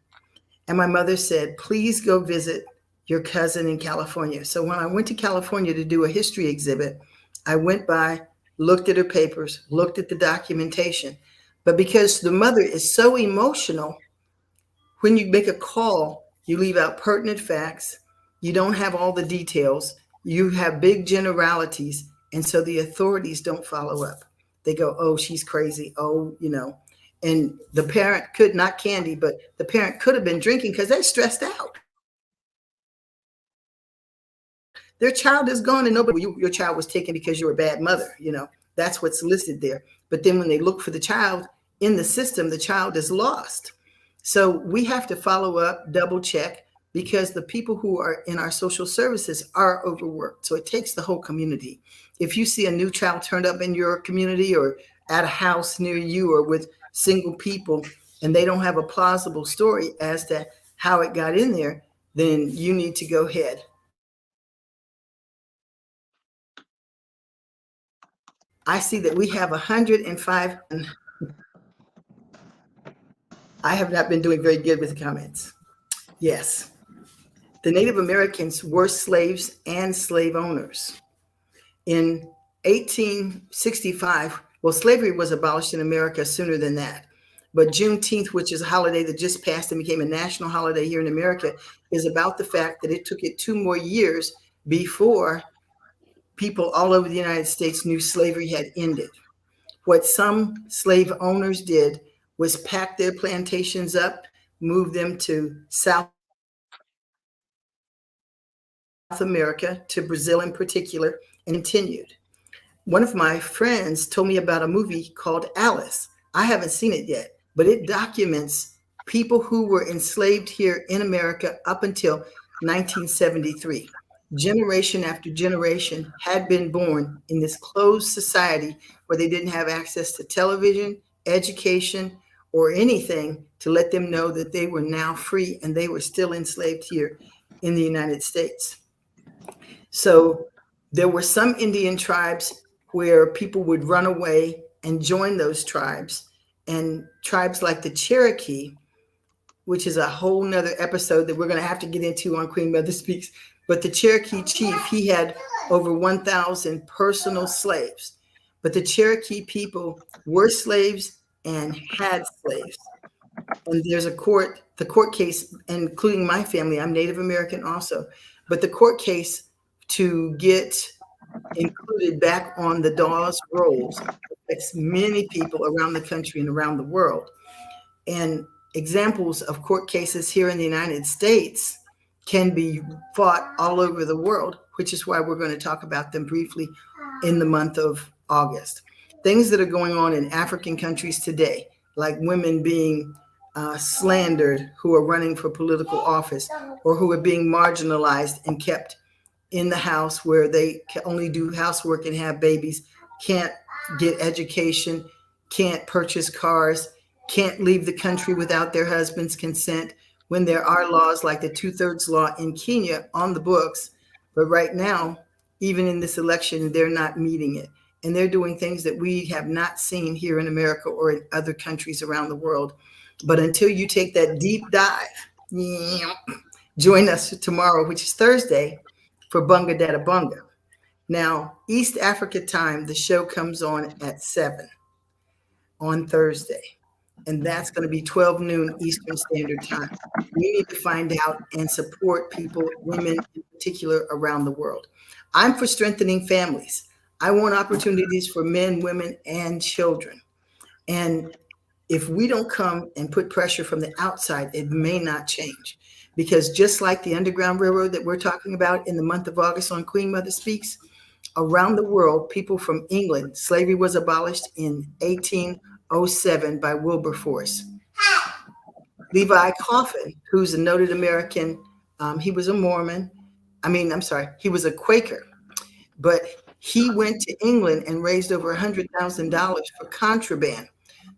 And my mother said, please go visit your cousin in California. So when I went to California to do a history exhibit, I went by, looked at her papers, looked at the documentation. But because the mother is so emotional, when you make a call, you leave out pertinent facts. You don't have all the details. You have big generalities. And so the authorities don't follow up. They go, oh, she's crazy. Oh, and the parent could, not Candy, but the parent could have been drinking because they're stressed out. Their child is gone, and your child was taken because you're a bad mother. That's what's listed there. But then when they look for the child in the system, the child is lost. So we have to follow up, double check, because the people who are in our social services are overworked. So it takes the whole community. If you see a new child turned up in your community or at a house near you or with single people, and they don't have a plausible story as to how it got in there, then you need to go ahead. I see that we have 105. I have not been doing very good with the comments. Yes. The Native Americans were slaves and slave owners. In 1865, well, slavery was abolished in America sooner than that. But Juneteenth, which is a holiday that just passed and became a national holiday here in America, is about the fact that it took it 2 more years before people all over the United States knew slavery had ended. What some slave owners did was pack their plantations up, move them to South America, to Brazil in particular, and continued. One of my friends told me about a movie called Alice. I haven't seen it yet, but it documents people who were enslaved here in America up until 1973. generation after generation had been born in this closed society where they didn't have access to television, education, or anything to let them know that they were now free and they were still enslaved here in the United States. So there were some Indian tribes where people would run away and join those tribes. And tribes like the Cherokee, which is a whole nother episode that we're going to have to get into on Queen Mother Speaks. But the Cherokee chief, he had over 1,000 personal slaves. But the Cherokee people were slaves and had slaves. And there's the court case, including my family. I'm Native American also. But the court case to get included back on the Dawes rolls affects many people around the country and around the world. And examples of court cases here in the United States can be fought all over the world, which is why we're going to talk about them briefly in the month of August. Things that are going on in African countries today, like women being slandered who are running for political office, or who are being marginalized and kept in the house where they can only do housework and have babies, can't get education, can't purchase cars, can't leave the country without their husband's consent, when there are laws like the 2/3 law in Kenya on the books. But right now, even in this election, they're not meeting it. And they're doing things that we have not seen here in America or in other countries around the world. But until you take that deep dive, join us tomorrow, which is Thursday, for Bunga Dada Bunga. Now, East Africa time, the show comes on at 7 on Thursday. And that's going to be 12 noon Eastern Standard Time. We need to find out and support people, women in particular, around the world. I'm for strengthening families. I want opportunities for men, women, and children. And if we don't come and put pressure from the outside, it may not change. Because just like the Underground Railroad that we're talking about in the month of August on Queen Mother Speaks, around the world, people from England, slavery was abolished in 1807 by Wilberforce. Levi Coffin, who's a noted American, he was a Mormon. He was a Quaker, but he went to England and raised over $100,000 for contraband.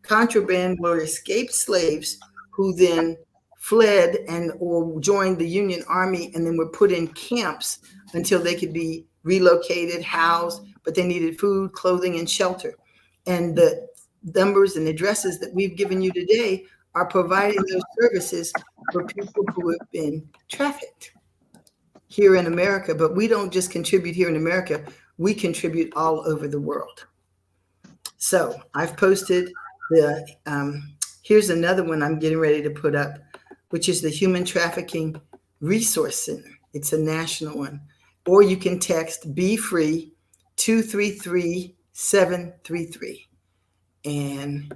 Contraband were escaped slaves who then fled or joined the Union Army and then were put in camps until they could be relocated, housed, but they needed food, clothing, and shelter. And the numbers and addresses that we've given you today are providing those services for people who have been trafficked here in America. But we don't just contribute here in America, we contribute all over the world. So I've posted here's another one I'm getting ready to put up, which is the Human Trafficking Resource Center. It's a national one. Or you can text Be Free 233-733. And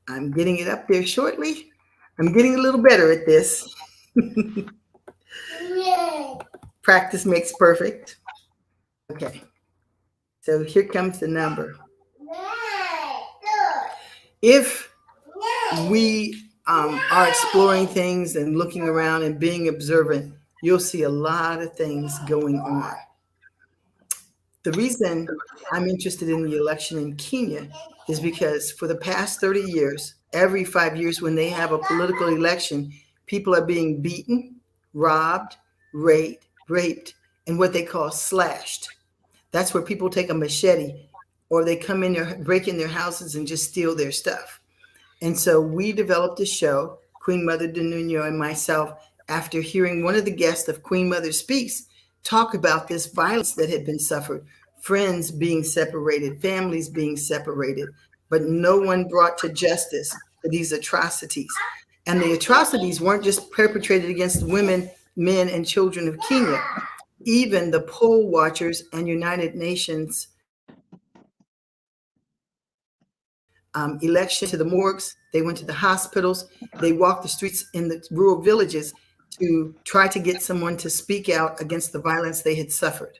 I'm getting it up there shortly. I'm getting a little better at this. Practice makes perfect. Okay. So here comes the number. If we are exploring things and looking around and being observant, you'll see a lot of things going on. The reason I'm interested in the election in Kenya is because for the past 30 years, every 5 years when they have a political election, people are being beaten, robbed, raped, and what they call slashed. That's where people take a machete or they come in there, break in their houses and just steal their stuff. And so we developed a show, Queen Mother de Nuno and myself, after hearing one of the guests of Queen Mother Speaks talk about this violence that had been suffered, friends being separated, families being separated, but no one brought to justice for these atrocities. And the atrocities weren't just perpetrated against women, men, and children of Kenya. Even the poll watchers and United Nations election to the morgues, they went to the hospitals, they walked the streets in the rural villages to try to get someone to speak out against the violence they had suffered.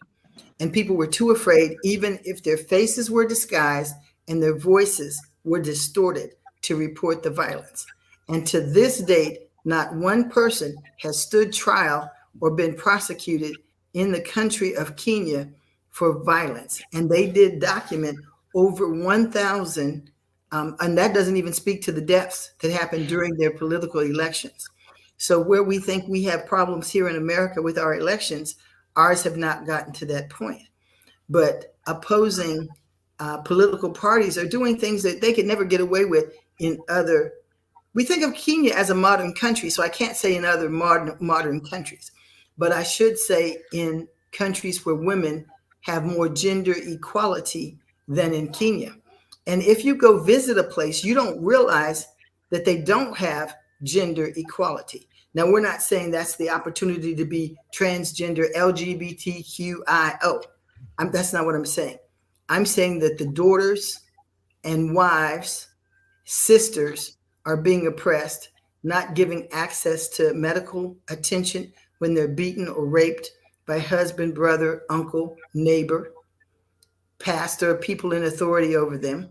And people were too afraid, even if their faces were disguised and their voices were distorted, to report the violence. And to this date, not one person has stood trial or been prosecuted in the country of Kenya for violence. And they did document over 1,000, and that doesn't even speak to the deaths that happened during their political elections. So where we think we have problems here in America with our elections, ours have not gotten to that point. But opposing political parties are doing things that they could never get away with in other. We think of Kenya as a modern country, so I can't say in other modern countries, but I should say in countries where women have more gender equality than in Kenya. And if you go visit a place, you don't realize that they don't have gender equality. Now, we're not saying that's the opportunity to be transgender, LGBTQIO. That's not what I'm saying. I'm saying that the daughters and wives, sisters are being oppressed, not giving access to medical attention when they're beaten or raped by husband, brother, uncle, neighbor, pastor, people in authority over them.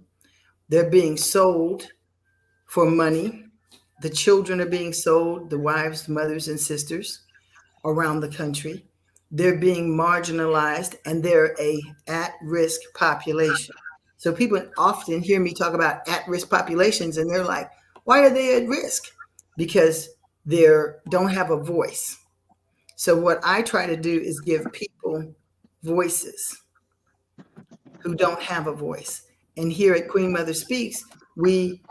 They're being sold for money. The children are being sold, the wives, mothers, and sisters around the country. They're being marginalized, and they're a at-risk population. So people often hear me talk about at-risk populations, and they're like, why are they at risk? Because they don't have a voice. So what I try to do is give people voices who don't have a voice. And here at Queen Mother Speaks, we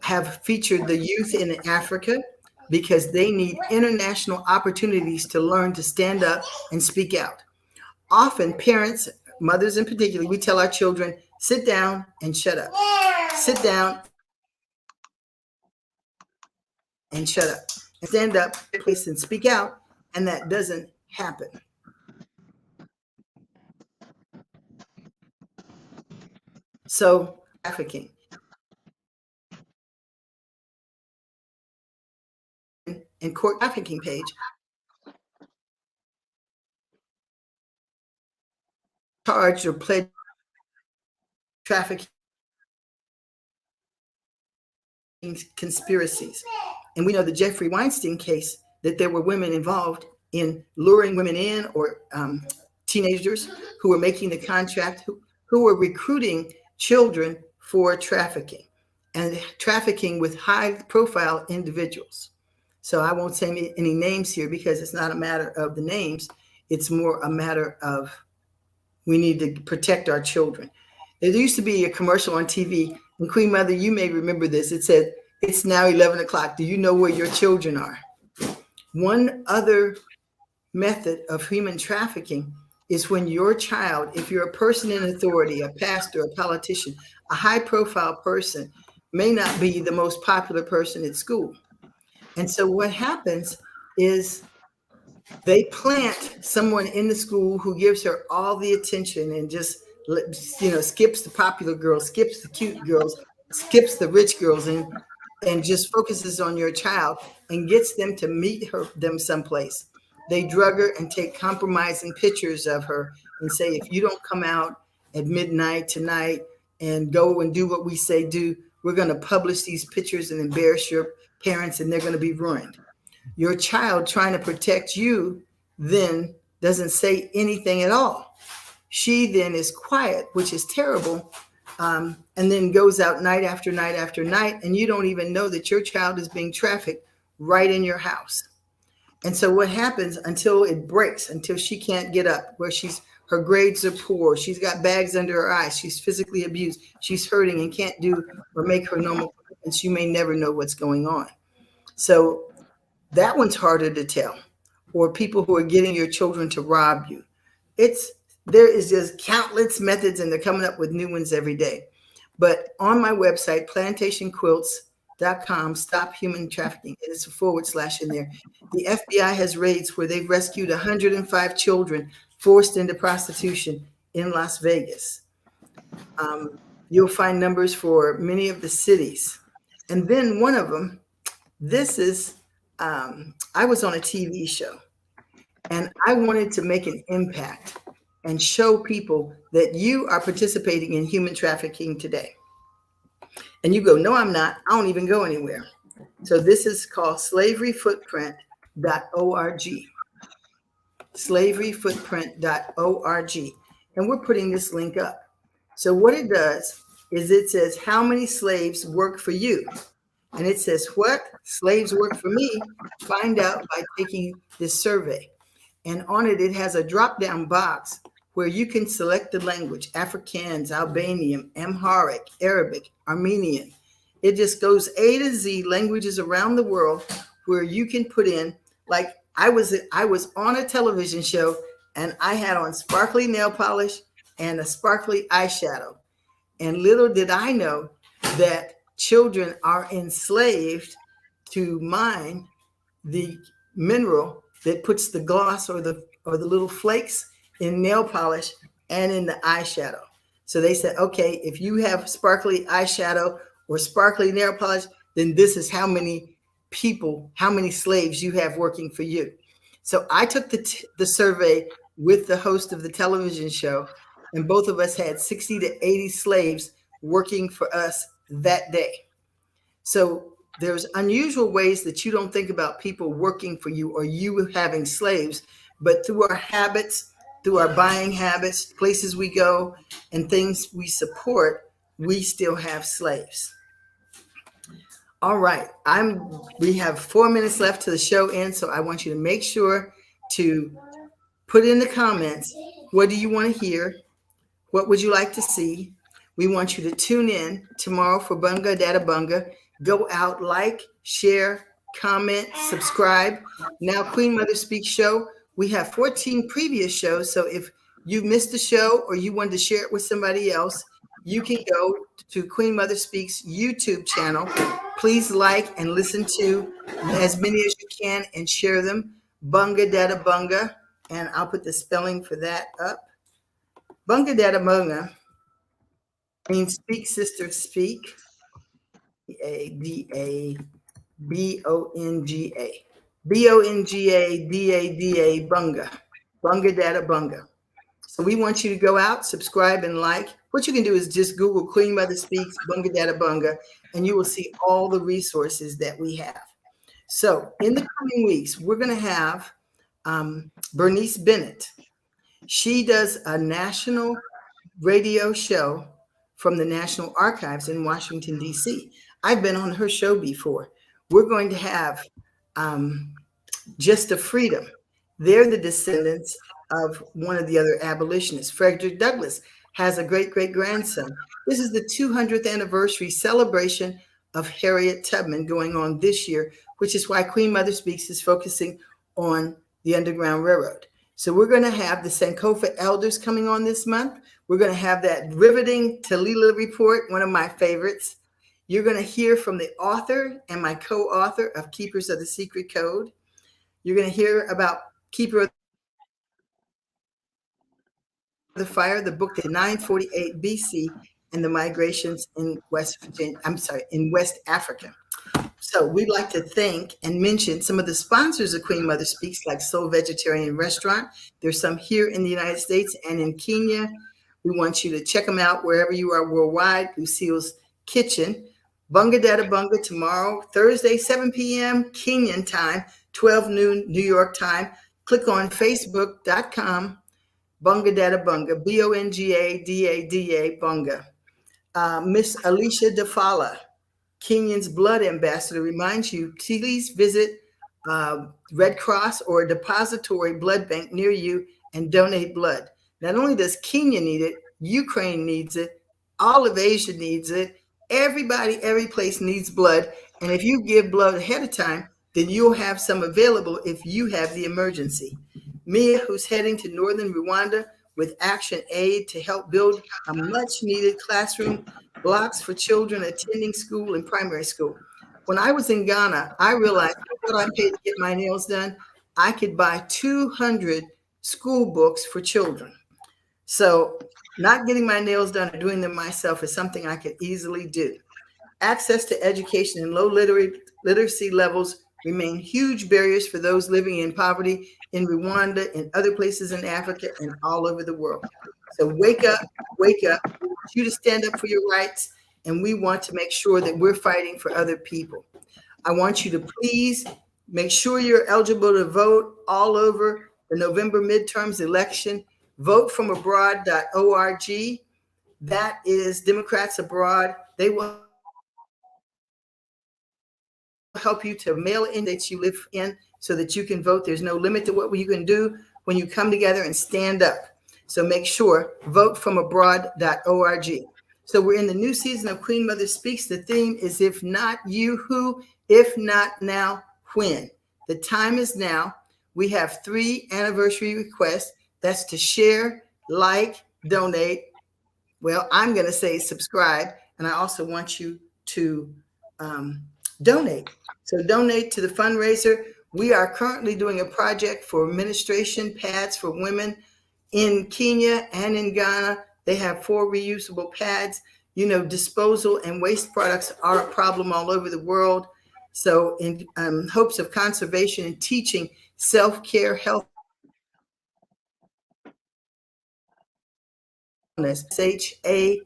have featured the youth in Africa because they need international opportunities to learn to stand up and speak out. Often parents, mothers in particular, we tell our children, sit down and shut up. Sit down and shut up. And stand up, please, and speak out. And that doesn't happen. So trafficking. And court trafficking page charged or pledged trafficking conspiracies. And we know the Jeffrey Weinstein case, that there were women involved in luring women in, or teenagers who were making the contract, who were recruiting children for trafficking, and trafficking with high profile individuals. So I won't say any names here because it's not a matter of the names. It's more a matter of we need to protect our children. There used to be a commercial on TV, and Queen Mother, you may remember this. It said, it's now 11 o'clock. Do you know where your children are? One other method of human trafficking is when your child, if you're a person in authority, a pastor, a politician, a high profile person, may not be the most popular person at school. And so what happens is they plant someone in the school who gives her all the attention and just, skips the popular girls, skips the cute girls, skips the rich girls, and just focuses on your child and gets them to meet them someplace. They drug her and take compromising pictures of her and say, if you don't come out at midnight tonight and go and do what we say do, we're going to publish these pictures and embarrass your parents, and they're going to be ruined. Your child, trying to protect you, then doesn't say anything at all. She then is quiet, which is terrible, and then goes out night after night after night, and you don't even know that your child is being trafficked right in your house. And so what happens until it breaks, until she can't get up, where her grades are poor, she's got bags under her eyes, she's physically abused, she's hurting and can't do or make her normal commitments, you may never know what's going on. So that one's harder to tell. Or people who are getting your children to rob you. There is just countless methods, and they're coming up with new ones every day. But on my website, plantationquilts.com, stop human trafficking. It's a / in there. The FBI has raids where they've rescued 105 children forced into prostitution in Las Vegas. You'll find numbers for many of the cities. And then one of them, this is, I was on a TV show, and I wanted to make an impact and show people that you are participating in human trafficking today. And you go, no, I'm not. I don't even go anywhere. So this is called slaveryfootprint.org. slaveryfootprint.org. And we're putting this link up. So what it does is it says, how many slaves work for you? And it says, what? Slaves work for me? Find out by taking this survey. And on it, it has a drop-down box where you can select the language: Afrikaans, Albanian, Amharic, Arabic, Armenian. It just goes A to Z languages around the world where you can put in, like I was on a television show and I had on sparkly nail polish and a sparkly eyeshadow. And little did I know that children are enslaved to mine the mineral that puts the gloss or the little flakes in nail polish and in the eyeshadow. So they said, okay, if you have sparkly eyeshadow or sparkly nail polish, then this is how many people, how many slaves you have working for you. So I took the survey with the host of the television show, and both of us had 60 to 80 slaves working for us that day. So there's unusual ways that you don't think about people working for you or you having slaves, but through our habits, through our buying habits, places we go, and things we support, we still have slaves. All right, we have 4 minutes left to the show end, so I want you to make sure to put in the comments, what do you want to hear? What would you like to see? We want you to tune in tomorrow for Bunga Data Bunga. Go out, like, share, comment, subscribe. Now, Queen Mother Speaks show. We have 14 previous shows, so if you missed the show or you wanted to share it with somebody else, you can go to Queen Mother Speaks YouTube channel. Please like and listen to as many as you can and share them. Bunga Data Bunga, and I'll put the spelling for that up. Bunga Data Bunga means speak, sister, speak. Bunga. Bunga. Bunga. Bunga. Bunga Data Bunga. So we want you to go out, subscribe, and like. What you can do is just Google Queen Mother Speaks Bunga Data Bunga, and you will see all the resources that we have. So in the coming weeks, we're going to have Bernice Barnett. She does a national radio show from the National Archives in Washington, D.C. I've been on her show before. We're going to have Just a Freedom. They're the descendants of one of the other abolitionists. Frederick Douglass has a great-great-grandson. This is the 200th anniversary celebration of Harriet Tubman going on this year, which is why Queen Mother Speaks is focusing on the Underground Railroad. So we're going to have the Sankofa elders coming on this month. We're going to have that riveting Talila report, one of my favorites. You're going to hear from the author and my co-author of Keepers of the Secret Code. You're going to hear about Keeper of the Fire, the book in 948 BC, and the migrations in West Africa. So we'd like to thank and mention some of the sponsors of Queen Mother Speaks, like Soul Vegetarian Restaurant. There's some here in the United States and in Kenya. We want you to check them out wherever you are worldwide. Lucille's Kitchen. Bunga Data Bunga tomorrow, Thursday, 7 p.m. Kenyan time, 12 noon New York time. Click on facebook.com, Bunga Data Bunga, Bungadada Bunga. Miss Alicia Defala, Kenyan's blood ambassador, reminds you, please visit Red Cross or a depository blood bank near you and donate blood. Not only does Kenya need it, Ukraine needs it, all of Asia needs it, everybody, every place needs blood. And if you give blood ahead of time, then you'll have some available if you have the emergency. Mia, who's heading to northern Rwanda with Action Aid to help build a much needed classroom blocks for children attending school and primary school. When I was in Ghana, I realized what I paid to get my nails done, I could buy 200 school books for children. So not getting my nails done or doing them myself is something I could easily do. Access to education and low literacy levels remain huge barriers for those living in poverty in Rwanda and other places in Africa and all over the world. So wake up, wake up. We want you to stand up for your rights, and we want to make sure that we're fighting for other people. I want you to please make sure you're eligible to vote all over the November midterms election, votefromabroad.org. That is Democrats abroad. They will help you to mail in that you live in so that you can vote. There's no limit to what you can do when you come together and stand up. So make sure, votefromabroad.org. So we're in the new season of Queen Mother Speaks. The theme is if not you, who? If not now, when? The time is now. We have 3 anniversary requests. That's to share, like, donate. Well, I'm going to say subscribe. And I also want you to donate. So donate to the fundraiser. We are currently doing a project for menstruation pads for women in Kenya and in Ghana. They have 4 reusable pads. You know, disposal and waste products are a problem all over the world. So in hopes of conservation and teaching self-care, health, S8E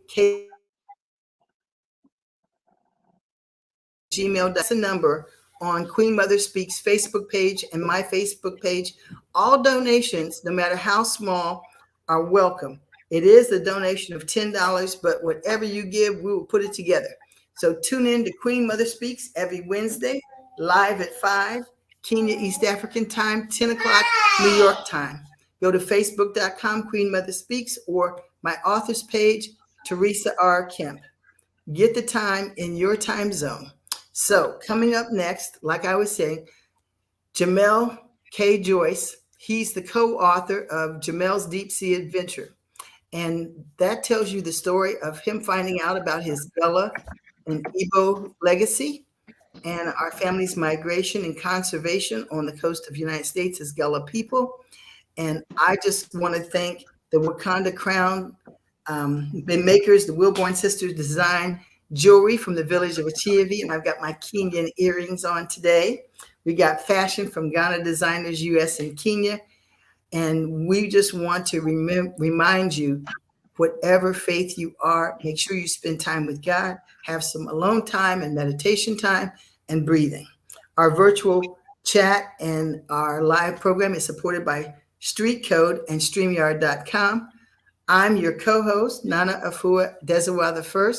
Gmail. That's a number on Queen Mother Speaks Facebook page and my Facebook page. All donations, no matter how small, are welcome. It is a donation of $10, but whatever you give, we will put it together. So tune in to Queen Mother Speaks every Wednesday, live at 5, Kenya East African time, 10 o'clock New York time. Go to facebook.com, Queen Mother Speaks, or my author's page, Teresa R. Kemp. Get the time in your time zone. So coming up next, like I was saying, Jamal K. Joyce. He's the co-author of Jamal's Deep Sea Adventure. And that tells you the story of him finding out about his Bella and Igbo legacy and our family's migration and conservation on the coast of the United States as Gullah people. And I just want to thank the Wakanda Crown makers, the Wilborn Sisters design jewelry from the village of Achiavi, and I've got my Kenyan earrings on today. We got fashion from Ghana Designers US and Kenya, and we just want to remind you, whatever faith you are, make sure you spend time with God, have some alone time and meditation time and breathing. Our virtual chat and our live program is supported by Street Code and StreamYard.com. I'm your co-host, Nana Afua Dezawa I.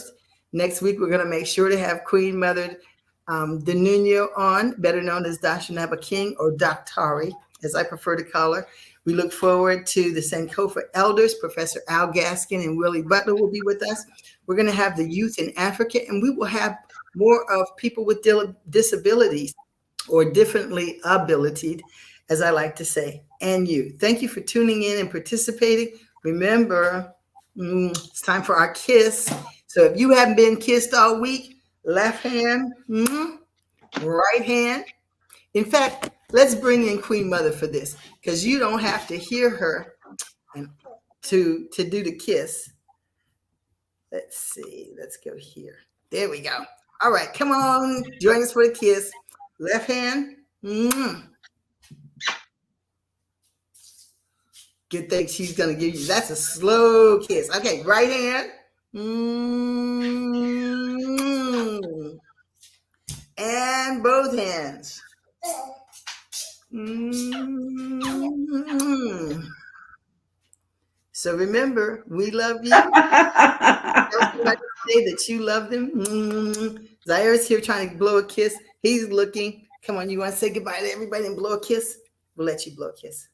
Next week, we're going to make sure to have Queen Mother Denuno on, better known as Dashanaba King or Doctari, as I prefer to call her. We look forward to the Sankofa elders. Professor Al Gaskin and Willie Butler will be with us. We're going to have the youth in Africa, and we will have more of people with disabilities or differently abilitied, as I like to say, and you. Thank you for tuning in and participating. Remember, it's time for our kiss. So if you haven't been kissed all week, left hand, right hand. In fact, let's bring in Queen Mother for this, because you don't have to hear her and to do the kiss. Let's see. Let's go here. There we go. All right. Come on. Join us for the kiss. Left hand. Good thing she's going to give you. That's a slow kiss. Okay. Right hand. And both hands. So remember, we love you. Tell somebody say that you love them. Zaira's here trying to blow a kiss. He's looking. Come on, you want to say goodbye to everybody and blow a kiss? We'll let you blow a kiss.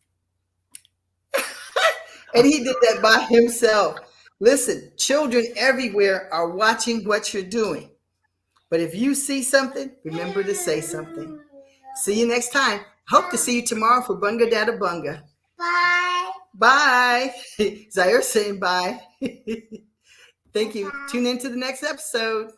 And he did that by himself. Listen, children everywhere are watching what you're doing. But if you see something, remember to say something. See you next time. Hope to see you tomorrow for Bunga Dada Bunga. Bye. Bye. Zaire saying bye. Thank you. Tune in to the next episode.